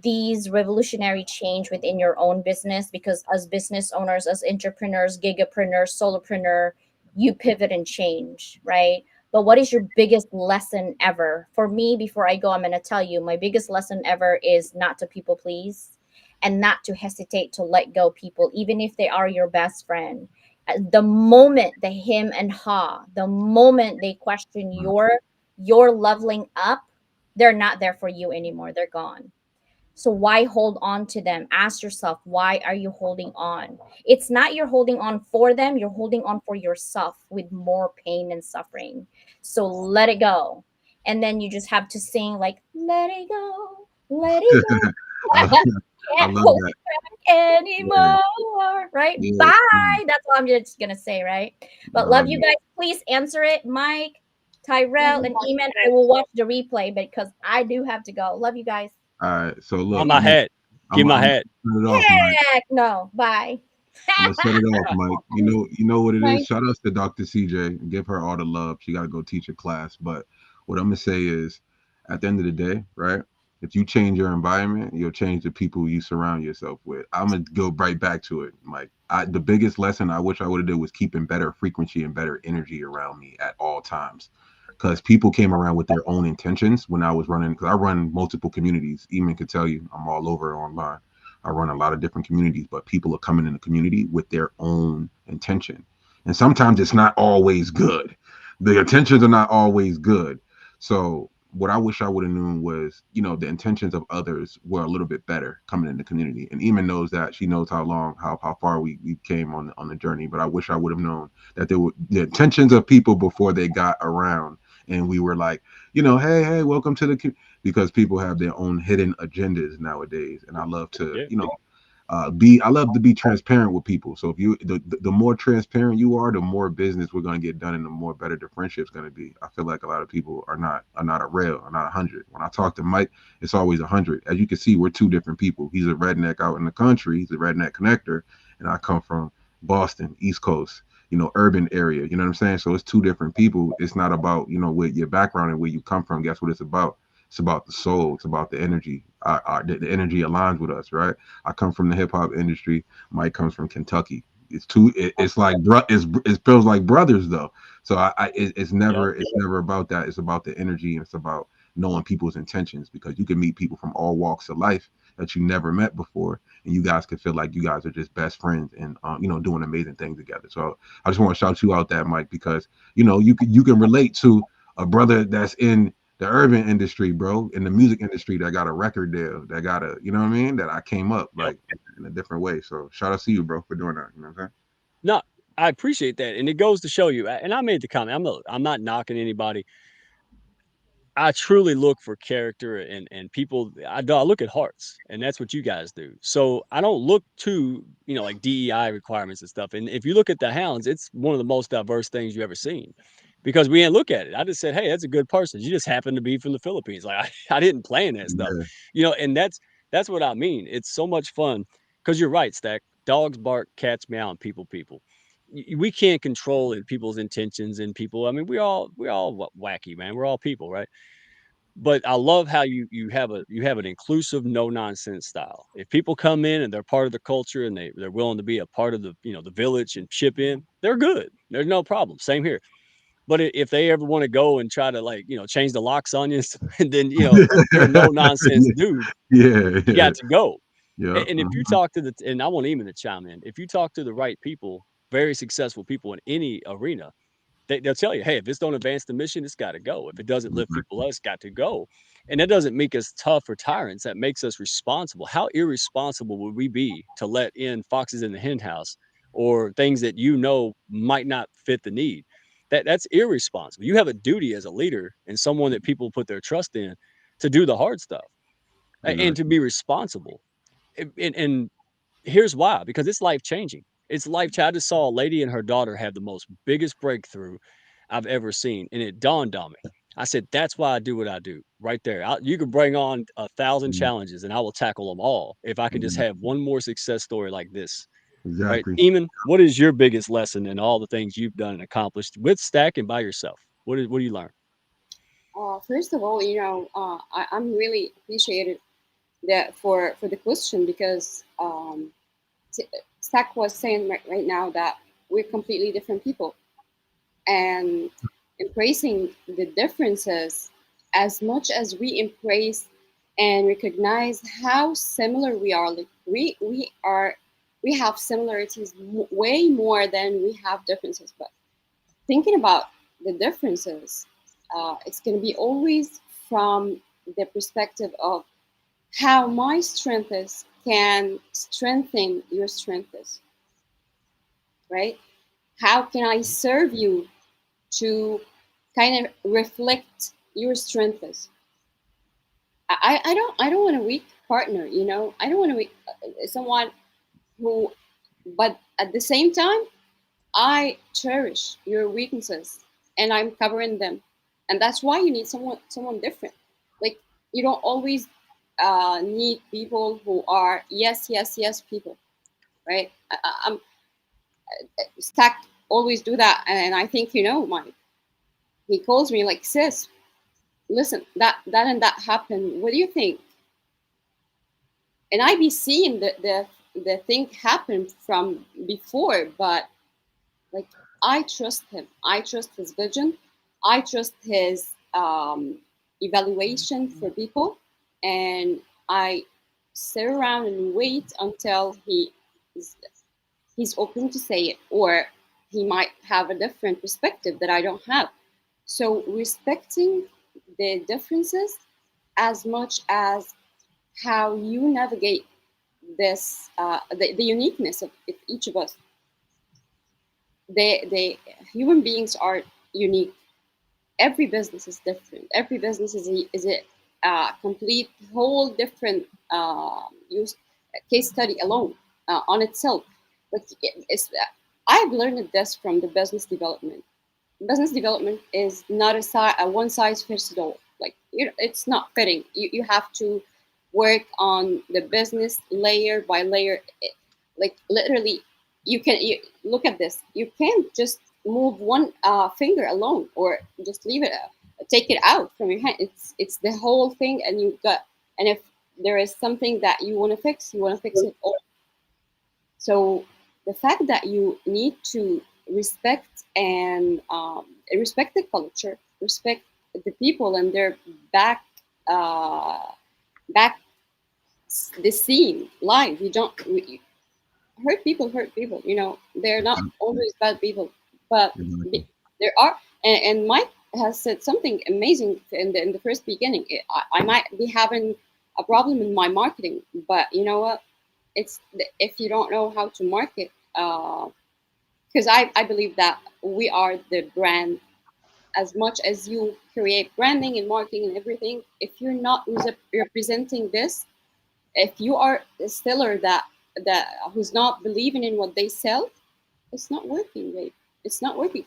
these revolutionary change within your own business? Because as business owners, as entrepreneurs, gigapreneurs, solopreneur, you pivot and change, right? But what is your biggest lesson ever? For me, before I go, I'm going to tell you my biggest lesson ever is not to people please and not to hesitate to let go people, even if they are your best friend. The moment the him and ha, the moment they question your leveling up, they're not there for you anymore. They're gone. So why hold on to them? Ask yourself, why are you holding on? It's not you're holding on for them, you're holding on for yourself with more pain and suffering. So let it go. And then you just have to sing like, let it go, let it I, go. I Can't love hold that. it Yeah, anymore. Right? yeah, Bye. That's all I'm just gonna say, right? But nah, love you guys. Please answer it. Mike, Tyrell, and Eamon. I will watch the replay because I do have to go. Love you guys. all right. So On look, my hat. Give my I'm hat. gonna turn it off, Mike. Heck no. Bye. I'm gonna set it off, Mike. You know what it is. Thank Shout outs to Dr. CJ and give her all the love. She got to go teach a class. But what I'm gonna say is, at the end of the day, right? If you change your environment, you'll change the people you surround yourself with. I'm gonna go right back to it. Like the biggest lesson I wish I would have did was keeping better frequency and better energy around me at all times. Because people came around with their own intentions when I was running. Because I run multiple communities. Eamon could tell you, I'm all over online. I run a lot of different communities, but people are coming in the community with their own intention, and sometimes it's not always good. The intentions are not always good. So what I wish I would have known was, the intentions of others were a little bit better coming in the community. And Eamon knows that. She knows how far we came on the journey. But I wish I would have known that there were the intentions of people before they got around. And we were like, hey, welcome to because people have their own hidden agendas nowadays. And I love to, Yeah. I love to be transparent with people. So if the more transparent you are, the more business we're going to get done, and the more better the friendship's going to be. I feel like a lot of people are not a real, are not 100. When I talk to Mike, it's always 100. As you can see, we're two different people. He's a redneck out in the country. He's a redneck connector, and I come from Boston, East Coast, urban area. You know what I'm saying? So it's two different people. It's not about where your background and where you come from. Guess what it's about? It's about the soul. It's about the energy. The energy aligns with us, right? I come from the hip hop industry. Mike comes from Kentucky. It's like it feels like brothers though. So it's Yep. never about that. It's about the energy, and it's about knowing people's intentions, because you can meet people from all walks of life that you never met before, and you guys can feel like you guys are just best friends and doing amazing things together. So I just want to shout you out that, Mike, because you can relate to a brother that's in the urban industry, bro, in the music industry, that got a record deal, that got you know what I mean, that I came up Yep. like in a different way. So shout out to you, bro, for doing that. You know what I'm No, I appreciate that, and it goes to show you. And I made the comment. I'm not knocking anybody. I truly look for character and people. I look at hearts, and that's what you guys do. So I don't look to like DEI requirements and stuff. And if you look at the Hounds, it's one of the most diverse things you ever seen, because we didn't look at it. I just said, hey, that's a good person. You just happen to be from the Philippines. Like I didn't plan that stuff, saying? And that's what I mean. It's so much fun because you're right, Stack. Dogs bark, cats meow, and people. We can't control people's intentions and people. I mean, we all wacky, man. We're all people, right? But I love how you have an inclusive, no nonsense style. If people come in and they're part of the culture and they're willing to be a part of the village and chip in, they're good. There's no problem. Same here. But if they ever want to go and try to change the locks on you, and then you're a no nonsense dude, Yeah, you yeah, got to go. yeah. And if you talk to and I want Eamon to chime in, if you talk to the right people, very successful people in any arena, they'll tell you, hey, if this don't advance the mission, it's got to go. If it doesn't lift people up, it's got to go. And that doesn't make us tough or tyrants. That makes us responsible. How irresponsible would we be to let in foxes in the hen house or things that might not fit the need? That's irresponsible. You have a duty as a leader and someone that people put their trust in to do the hard stuff and to Exactly. be responsible. And here's why, because it's life changing. It's life. I just saw a lady and her daughter have the most biggest breakthrough I've ever seen, and it dawned on me. I said, "That's why I do what I do." Right there, you could bring on 1,000 Mm, challenges, and I will tackle them all if I could just mm, have one more success story like this. Right, exactly. Eamon, what is your biggest lesson in all the things you've done and accomplished with Stack and by yourself? What do you learn? First of all, I'm really appreciated that for the question because Stack was saying right now that we're completely different people, and embracing the differences as much as we embrace and recognize how similar we are. Like we have similarities way more than we have differences. But thinking about the differences, it's going to be always from the perspective of how my strengths can strengthen your strengths, right? How can I serve you to kind of reflect your strengths? I don't want a weak partner, I don't want to weak someone who, but at the same time, I cherish your weaknesses and I'm covering them, and that's why you need someone different. Like you don't always need people who are yes, yes, yes people, right? I'm Stack always do that, and I think Mike. He calls me like, sis, listen, that and that happened. What do you think? and I be seeing the thing happen from before, but like I trust him. I trust his vision. I trust his evaluation for people, and I sit around and wait until is he's open to say it, or he might have a different perspective that I don't have. So respecting the differences as much as how you navigate this, the uniqueness of each of us. The human beings are unique. Every business is different. Every business is a complete whole different use case study alone on itself. But I've learned this from the business development. Business development is not a one size fits all. Like it's not fitting. You have to work on the business layer by layer. Like literally, look at this. You can't just move one finger alone, or just leave it, take it out from your hand. It's the whole thing, and you got. And if there is something that you want to fix, you want to fix it all. So the fact that you need to respect and respect the culture, respect the people and their back uh, back the scene live. You don't hurt people. Hurt people. You know they're not always bad people, but Exactly. there are. And Mike has said something amazing in the first beginning. I might be having a problem in my marketing, but you know what? It's if you don't know how to market, because I believe that we are the brand. As much as you create branding and marketing and everything, if you're not representing this, if you are a seller that who's not believing in what they sell, it's not working, right? It's not working.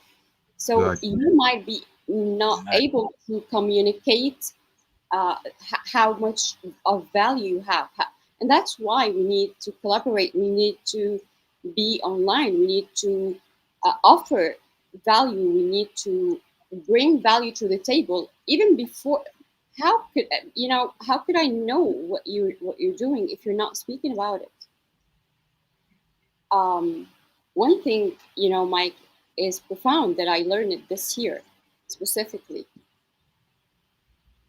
So Exactly. you might be not Exactly. able to communicate how much of value you have. And that's why we need to collaborate. We need to be online. We need to offer value. We need to bring value to the table. Even before, how could How could I know what you're doing if you're not speaking about it? Um, One thing Mike, is profound that I learned it this year specifically.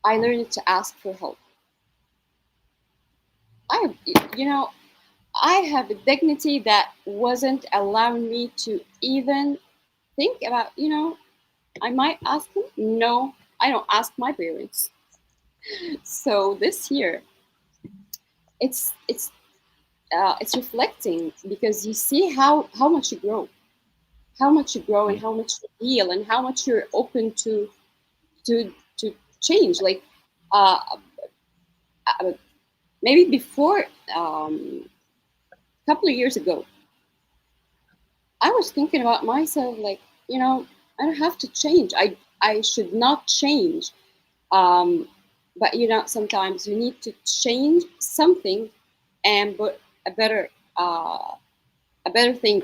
I learned to ask for help. I, you know, I have a dignity that wasn't allowing me to even think about, I might ask them. No, I don't ask my parents. So this year, it's reflecting because you see how much you grow, and how much you heal, and how much you're open to change. Like, uh, uh, maybe before, a couple of years ago, I was thinking about myself like, I don't have to change. I should not change. Um, but sometimes you need to change something and put a better uh, a better thing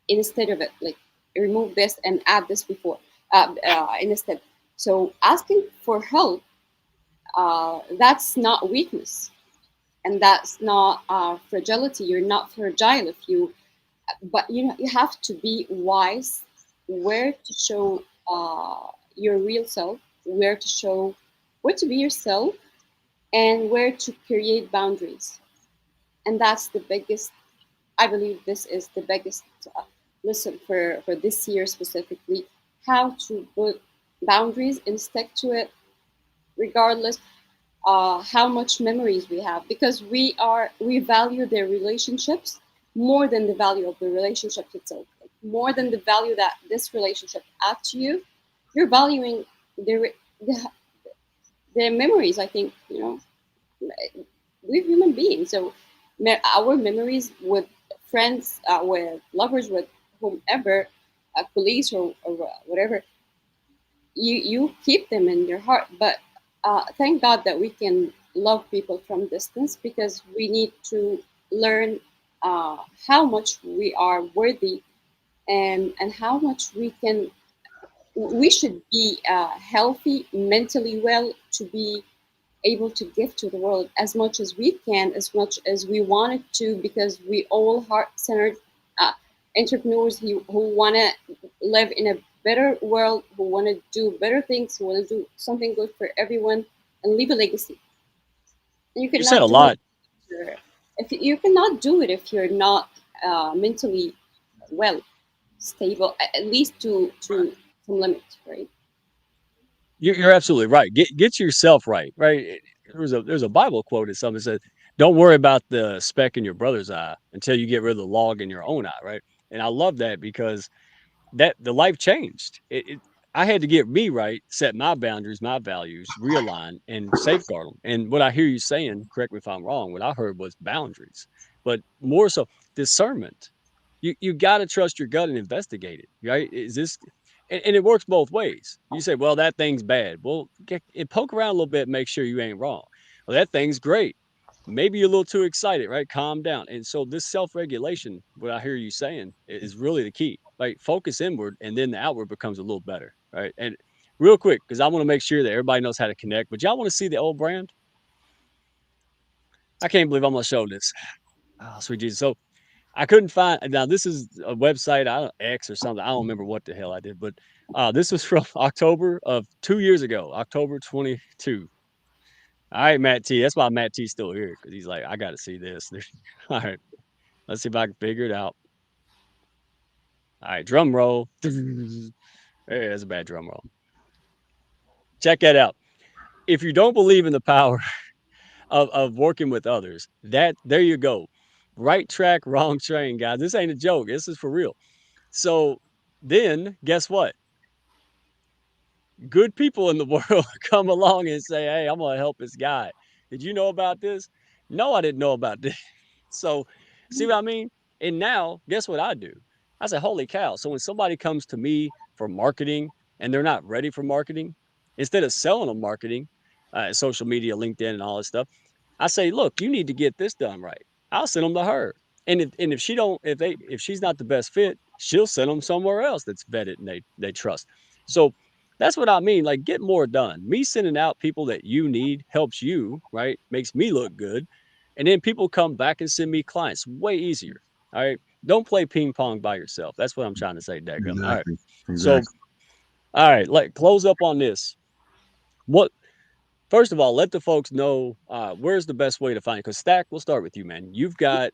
instead of it. Like remove this and add this before instead. So asking for help, that's not weakness, and that's not fragility. You're not fragile if you but you have to be wise where to show your real self, where to be yourself, and where to create boundaries. And that's the biggest. I believe this is the biggest lesson for this year specifically: how to put boundaries and stick to it, regardless how much memories we have, because we value their relationships more than the value of the relationship itself. Like, more than the value that this relationship adds to you, you're valuing the, the memories. I think we're human beings, so our memories with friends, with lovers, with whomever, colleagues, or whatever, you keep them in your heart. But thank God that we can love people from distance, because we need to learn how much we are worthy, and how much we should be healthy, mentally well, to be able to give to the world as much as we can, as much as we wanted to, because we all heart-centered uh, entrepreneurs who want to live in a better world, who want to do better things, who want to do something good for everyone and leave a legacy. And you You said cannot a do it lot. if you cannot do it if you're not mentally well, stable, at least to some limit, right? You're absolutely right. Get yourself right, right? There's a Bible quote that something says, "Don't worry about the speck in your brother's eye until you get rid of the log in your own eye," right? And I love that because that the life changed. I had to get me right, set my boundaries, my values, realign, and safeguard them. And what I hear you saying, correct me if I'm wrong, what I heard was boundaries, but more so discernment. You got to trust your gut and investigate it, right? Is this, and it works both ways. You say, well, that thing's bad. Well, poke around a little bit, make sure you ain't wrong. Well, that thing's great. Maybe you're a little too excited, right? Calm down. And so this self-regulation, what I hear you saying, is really the key. Like focus inward, and then the outward becomes a little better, right? And real quick, because I want to make sure that everybody knows how to connect. But y'all want to see the old brand? I can't believe I'm gonna show this. Oh, sweet Jesus. So I couldn't find now this is a website, I don't X or something. I don't remember what the hell I did, but this was from October of 2 years ago, October 22. All right, Matt T. That's why Matt T's still here because he's like, I got to see this. All right, let's see if I can figure it out. All right, drum roll. Hey, that's a bad drum roll. Check that out. If you don't believe in the power of working with others, that there you go. Right track, wrong train, guys. This ain't a joke. This is for real. So then guess what? Good people in the world come along and say, "Hey, I'm gonna help this guy. Did you know about this?" No, I didn't know about this. So, see what I mean? And now, guess what I do? I say, "Holy cow!" So when somebody comes to me for marketing and they're not ready for marketing, instead of selling them marketing, social media, LinkedIn, and all this stuff, I say, "Look, you need to get this done right." I'll send them to her. And if she don't if she's not the best fit, she'll send them somewhere else that's vetted and they trust. So that's what I mean. Like get more done. Me sending out people that you need helps you, right? Makes me look good. And then people come back and send me clients way easier. All right. Don't play ping pong by yourself. That's what I'm trying to say, Dagum. All right. Exactly. So, Exactly. all right, like close up on this. What First of all, let the folks know where's the best way to find you. Because Stack, we'll start with you, man. You got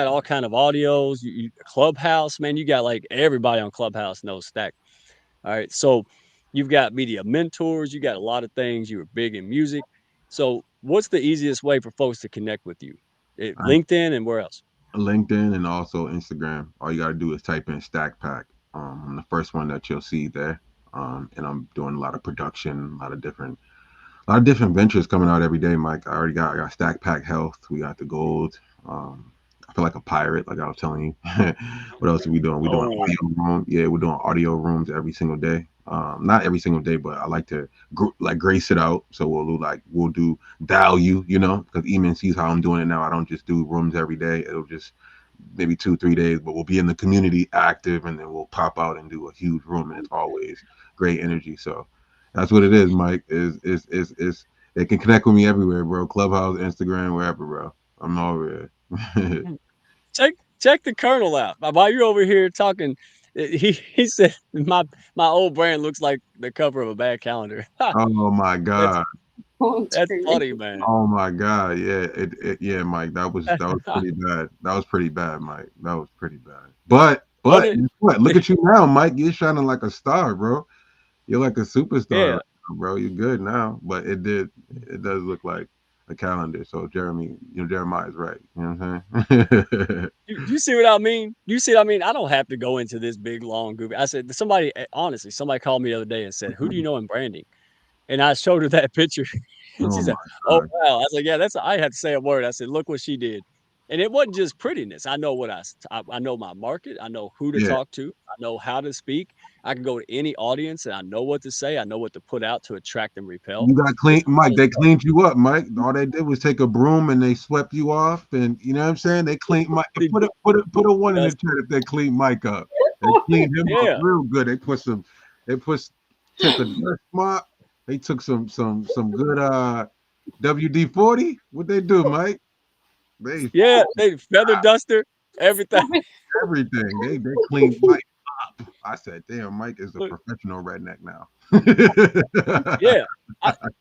all kind of audios, Clubhouse, man. You got like everybody on Clubhouse knows Stack. All right. So you've got media mentors, you got a lot of things. You were big in music. So what's the easiest way for folks to connect with you? I, LinkedIn and where else? LinkedIn and also Instagram. All you gotta do is type in Stackpack. I'm the first one that you'll see there. And I'm doing a lot of production, a lot of different ventures coming out every day, Mike. I got Stack Pack Health. We got the gold. I feel like a pirate, like I was telling you. What else are we doing? We're doing Oh, audio room. Yeah, we're doing audio rooms every single day. Not every single day, but I like to like grace it out. So we'll do value, because Eamon sees how I'm doing it now. I don't just do rooms every day. It'll just maybe 2 3 days, but we'll be in the community active, and then we'll pop out and do a huge room, and it's always great energy. So that's what it is, Mike. Is they can connect with me everywhere, bro. Clubhouse, Instagram, wherever, bro. I'm over here. check check the Colonel out. While you're over here talking, he said my old brand looks like the cover of a bad calendar. Oh my that's god. Oh, it's that's crazy. funny, man. Oh my god. Yeah. Yeah, Mike. That was pretty bad. That was pretty bad, Mike. That was pretty bad. What But it? guess what? Look at you now, Mike. You're shining like a star, bro. You're like a superstar Yeah. right now, bro. You're good now. But it does look like a calendar. So Jeremiah's right. You know what I'm saying? You see what I mean? You see what I mean? I don't have to go into this big long goofy. I said honestly, somebody called me the other day and said, "Who do you know in branding?" And I showed her that picture, and Oh she my said, "Oh god. wow." I was like, "Yeah, that's." I had to say a word. I said, "Look what she did," and it wasn't just prettiness. I know I know my market. I know who to Yeah. talk to. I know how to speak. I can go to any audience, and I know what to say. I know what to put out to attract and repel. You got It's clean, a lot Mike. of They stuff. cleaned you up, Mike. All they did was take a broom and they swept you off, and you know what I'm saying. They cleaned Mike. Pretty Put a one in the dusty. chat if they cleaned Mike up. They cleaned him up Yeah, real good. They put took a dust mop. They took some good WD-40? What they do, Mike? They Yeah, they feather duster, everything. everything. They clean Mike up. I said, damn, Mike is a Look, professional redneck now. yeah,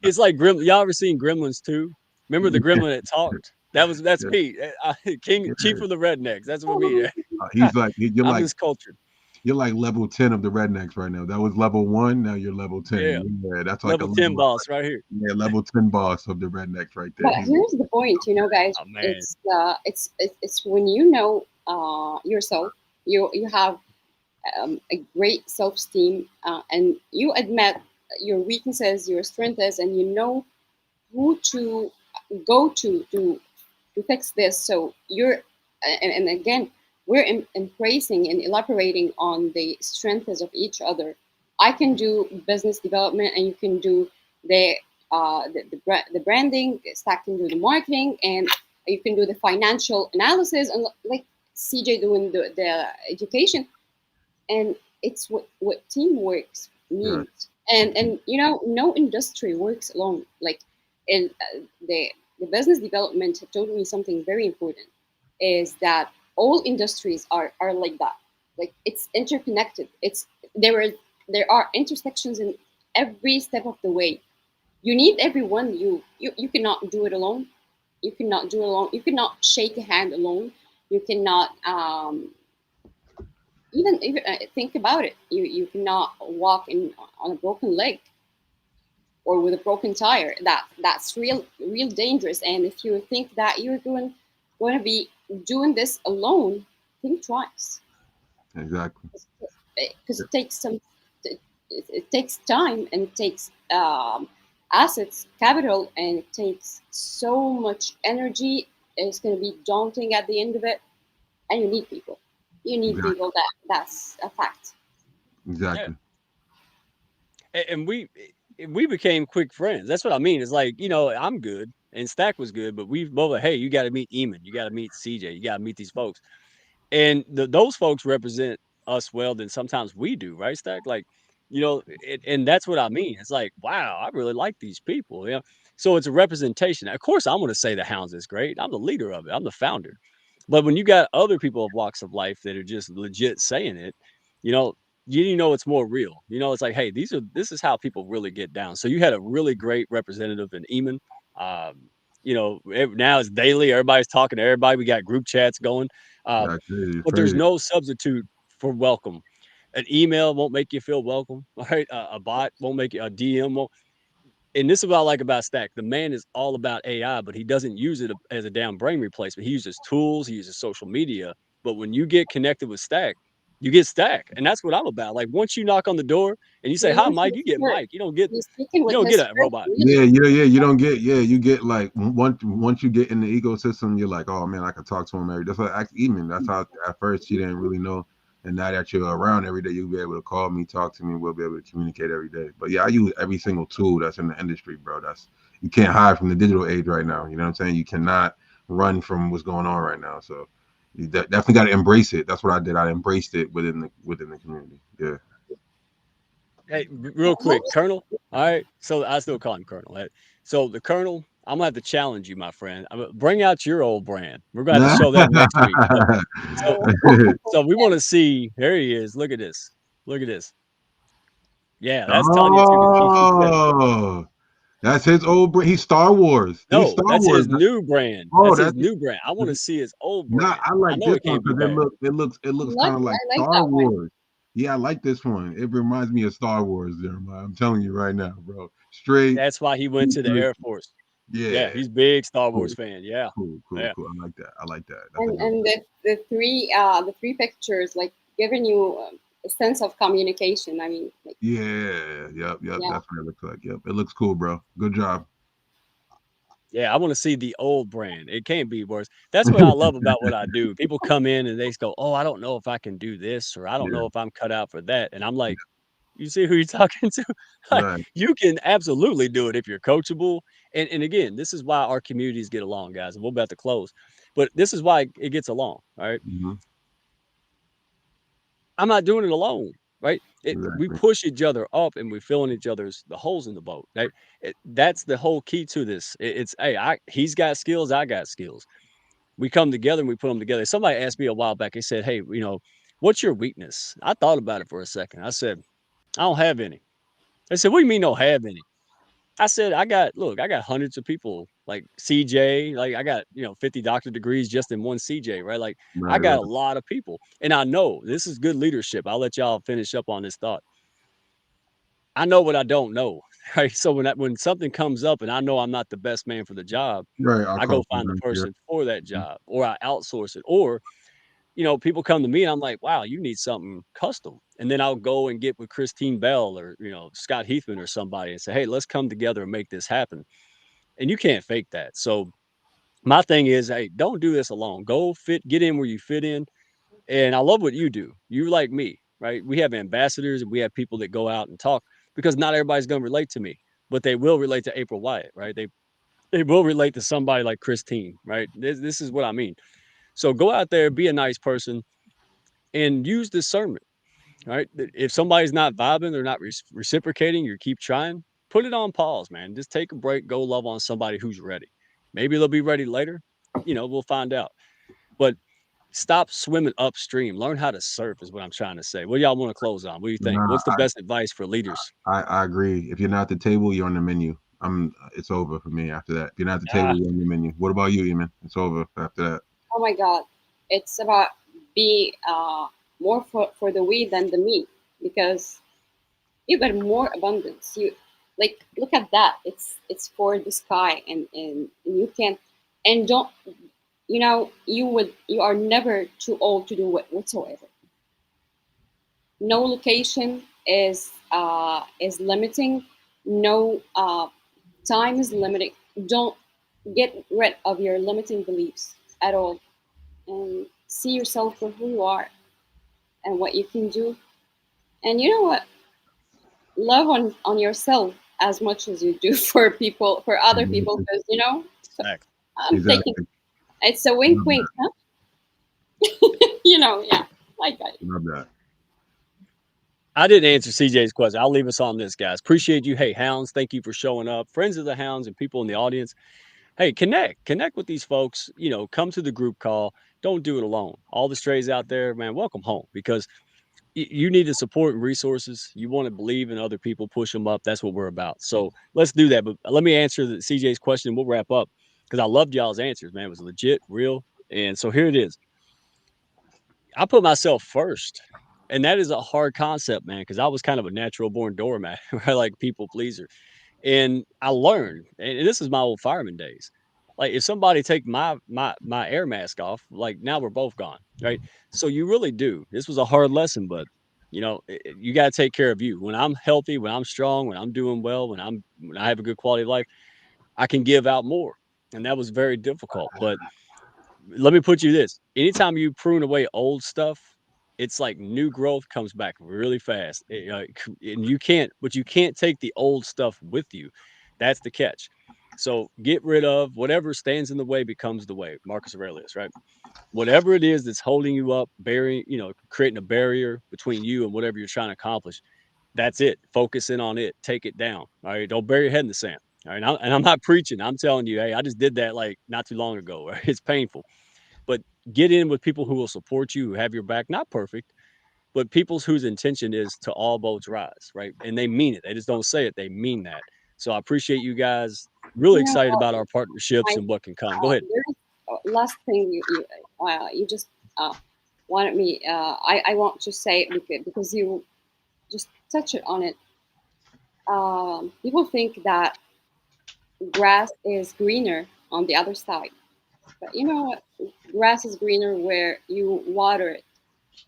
it's like Y'all ever seen Gremlins 2? Remember the gremlin that talked? That's Yeah, me. King, chief yeah. of the rednecks. That's what me. He's like you're I'm like just cultured. you're like level 10 of the rednecks right now. That was level 1, now you're level Yeah, 10. Yeah, that's like a level 10 level boss right here. yeah, level 10 boss of the rednecks right there. But He's here's the point, guys. Oh man, It's when you know yourself, you have a great self-esteem, and you admit your weaknesses, your strengths, and you know who to go to fix this. So and again, we're embracing and elaborating on the strengths of each other. I can do business development, and you can do the the branding. Stack can do the marketing, and you can do the financial analysis, and like CJ doing the education. And it's what teamwork yeah, means. And no industry works alone. Like in the business development told me something very important, is that all industries are like that. Like it's interconnected. There are intersections in every step of the way. You need everyone. You cannot do it alone. You cannot shake a hand alone. You cannot even think about it. You cannot walk in on a broken leg or with a broken tire. That's real dangerous. And if you think that you're going to be doing this alone, think twice, exactly. because it takes time, and it takes assets, capital, and it takes so much energy. It's going to be daunting at the end of it, and you need people. You need Exactly. people. That's a fact. yeah. Exactly. And we became quick friends. That's what I mean. It's like, I'm good and Stack was good, but we both like, hey, you got to meet Eamon, you got to meet CJ, you got to meet these folks. And those folks represent us well than sometimes we do, right, Stack? Like, and that's what I mean. It's like, wow, I really like these people. So it's a representation. Of course, I'm going to say the Hounds is great. I'm the leader of it. I'm the founder. But when you got other people of walks of life that are just legit saying it, you know, it's more real. It's like, hey, this is how people really get down. So you had a really great representative in Eamon. Now it's daily. Everybody's talking to everybody. We got group chats going. Um, That's crazy. It's but there's crazy. no substitute for welcome. An email won't make you feel welcome, right? A bot won't make you, a DM won't. And this is what I like about Stack. The man is all about AI, but he doesn't use it as a damn brain replacement. He uses tools, he uses social media. But when you get connected with Stack, you get Stack. And that's what I'm about. Like once you knock on the door and you say, You're "Hi, using Mike," his you get spirit. Mike. You don't get You're speaking you with don't his get a spirit, robot. really. Yeah. You don't get you get like once you get in the ecosystem, you're like, oh man, I could talk to him every. That's what Eamon. That's how at first she didn't really know, and now that you're around every day, you'll be able to call me, talk to me, we'll be able to communicate every day. But yeah, I use every single tool that's in the industry, bro. That's you can't hide from the digital age right now. You know what I'm saying? You cannot run from what's going on right now. So you definitely got to embrace it. That's what I did. I embraced it within the community. Yeah. Hey, real quick, Colonel. All right. So I still call him Colonel. Right? So the Colonel, I'm gonna have to challenge you, my friend. Bring out your old brand. We're gonna have to show that next week. So, Oh, so we want to see. There he is. Look at this. Look at this. Yeah, that's Tanya Tucker. She said it. Oh, that's his old. He's Star Wars. He's No, Star that's Wars. his new brand. Oh, That's his that's new brand. I want to see his old not. brand. I I like know this it one can't be because it bad. looks. It looks kind of like I like Star that one. Wars. Yeah, I like this one. It reminds me of Star Wars, Jeremiah. I'm telling you right now, bro. Straight. That's why he went to the Air Force. Yeah, Yeah. he's big Star Cool. Wars fan. Yeah, Cool. yeah. Cool. I like that. I like that. That's a And good one. and the three pictures, like, giving you a sense of communication. I mean, like, Yeah. Yep. yeah. That's what it looks like. Yep. It looks cool, bro. Good job. Yeah, I want to see the old brand. It can't be worse. That's what I love about what I do. People come in and they just go, "Oh, I don't know if I can do this, or I don't Yeah. know if I'm cut out for that." And I'm like, "You see who you're talking to? Like, Right. you can absolutely do it if you're coachable." And again, this is why our communities get along, guys. And we're about to close, but this is why it gets along. All right, Mhm. I'm not doing it alone. right? We Exactly. push each other up and we fill in each other's the holes in the boat. Right? That's the whole key to this. It's hey, he's got skills, I got skills. We come together and we put them together. Somebody asked me a while back. They said, "Hey, what's your weakness?" I thought about it for a second. I said, "I don't have any." They said, "What do you mean don't have any?" I said, I got hundreds of people like CJ, like I got, 50 doctor degrees just in one CJ, right? Like I Right, got right. a lot of people. And I know this is good leadership. I'll let y'all finish up on this thought. I know what I don't know. Right. So when something comes up and I know I'm not the best man for the job, Right. I'll I go call find the sometimes here. person for that job or I outsource it. Or, people come to me and I'm like, wow, you need something custom. And then I'll go and get with Christine Bell or, Scott Heathman or somebody and say, hey, let's come together and make this happen. And you can't fake that. So my thing is, hey, don't do this alone. Get in where you fit in. And I love what you do. You like me, right? We have ambassadors and we have people that go out and talk because not everybody's going to relate to me, but they will relate to April Wyatt, right? They will relate to somebody like Christine, right? This is what I mean. So go out there, be a nice person, and use discernment, right? If somebody's not vibing, they're not reciprocating, you keep trying, put it on pause, man. Just take a break, go love on somebody who's ready. Maybe they'll be ready later. We'll find out. But stop swimming upstream. Learn how to surf is what I'm trying to say. What do y'all want to close on? What do you think? Nah, What's the best advice for leaders? I agree. If you're not at the table, you're on the menu. It's over for me after that. If you're not at the table, Ah, you're on the menu. What about you, Eamon? It's over after that. Oh my God, it's about be more for the we than the me, because you got more abundance. You like look at that. It's for the sky, and you can, and don't, you are never too old to do whatsoever. No location is limiting. No time is limiting. Don't get rid of your limiting beliefs at all, and see yourself for who you are and what you can do. And you know what? Love on yourself as much as you do for people, for other people, because exactly. I'm taking, Exactly. it's a wink Love wink, that. huh? Yeah, I got it. Love that. I didn't answer CJ's question. I'll leave us on this, guys. Appreciate you. Hey, Hounds, thank you for showing up. Friends of the Hounds and people in the audience. Hey, connect with these folks. Come to the group call. Don't do it alone. All the strays out there, man, welcome home because you need the support and resources. You want to believe in other people, push them up. That's what we're about. So let's do that. But let me answer CJ's question. We'll wrap up because I loved y'all's answers, man. It was legit, real. And so here it is. I put myself first. And that is a hard concept, man, because I was kind of a natural born doormat, right? Like people pleaser. And I learned, and this is my old fireman days. Like if somebody take my air mask off, like now we're both gone, right? So you really do. This was a hard lesson, but you got to take care of you. When I'm healthy, when I'm strong, when I'm doing well, when I have a good quality of life, I can give out more. And that was very difficult. But let me put you this. Anytime you prune away old stuff, it's like new growth comes back really fast. And you can't take the old stuff with you. That's the catch. So get rid of whatever stands in the way becomes the way. Marcus Aurelius, right? Whatever it is that's holding you up, creating a barrier between you and whatever you're trying to accomplish. That's it. Focus in on it. Take it down. All right. Don't bury your head in the sand. All right. And I'm not preaching. I'm telling you, hey, I just did that like not too long ago. Right? It's painful, but get in with people who will support you, who have your back. Not perfect, but people's whose intention is to all boats rise, right? And they mean it. They just don't say it. They mean that. So I appreciate you guys. Really You know, excited about our partnerships my and what can come. Go ahead. there's last thing you just wanted me. I want to say it because you just touch it on it. People think that grass is greener on the other side, but you know what? Grass is greener where you water it.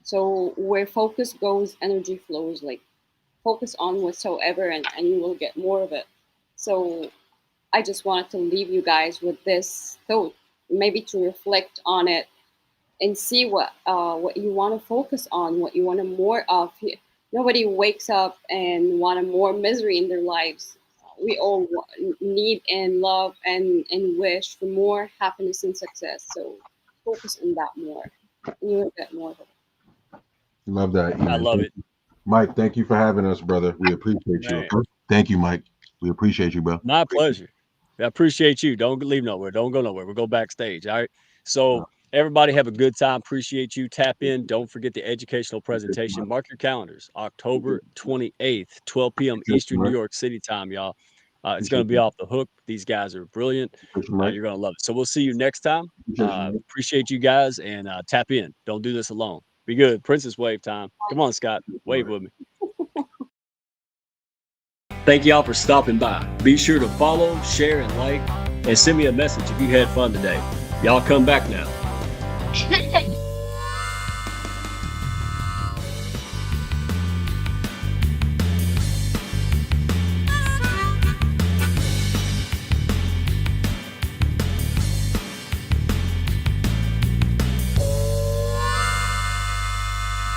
So where focus goes, energy flows. Like focus on whatsoever, and you will get more of it. So I just wanted to leave you guys with this thought, maybe to reflect on it and see what you want to focus on, what you want more of. Nobody wakes up and want more misery in their lives. We all need and love and wish for more happiness and success. So focus on that more, and you will get more of it. Love that, I Eamon. love Thank it. you. Mike, thank you for having us, brother. We appreciate you. Man. Okay? Thank you, Mike. We appreciate you, bro. My pleasure. I appreciate you. Don't leave nowhere. Don't go nowhere. We'll go backstage. All right. So everybody have a good time. Appreciate you. Tap in. Don't forget the educational presentation. Mark your calendars. October 28th, 12 p.m. Eastern New York City time, y'all. It's going to be off the hook. These guys are brilliant. You're going to love it. So we'll see you next time. Appreciate you guys and tap in. Don't do this alone. Be good. Princess wave time. Come on, Scott. Wave with me. Thank y'all for stopping by. Be sure to follow, share, and like, and send me a message if you had fun today. Y'all come back now.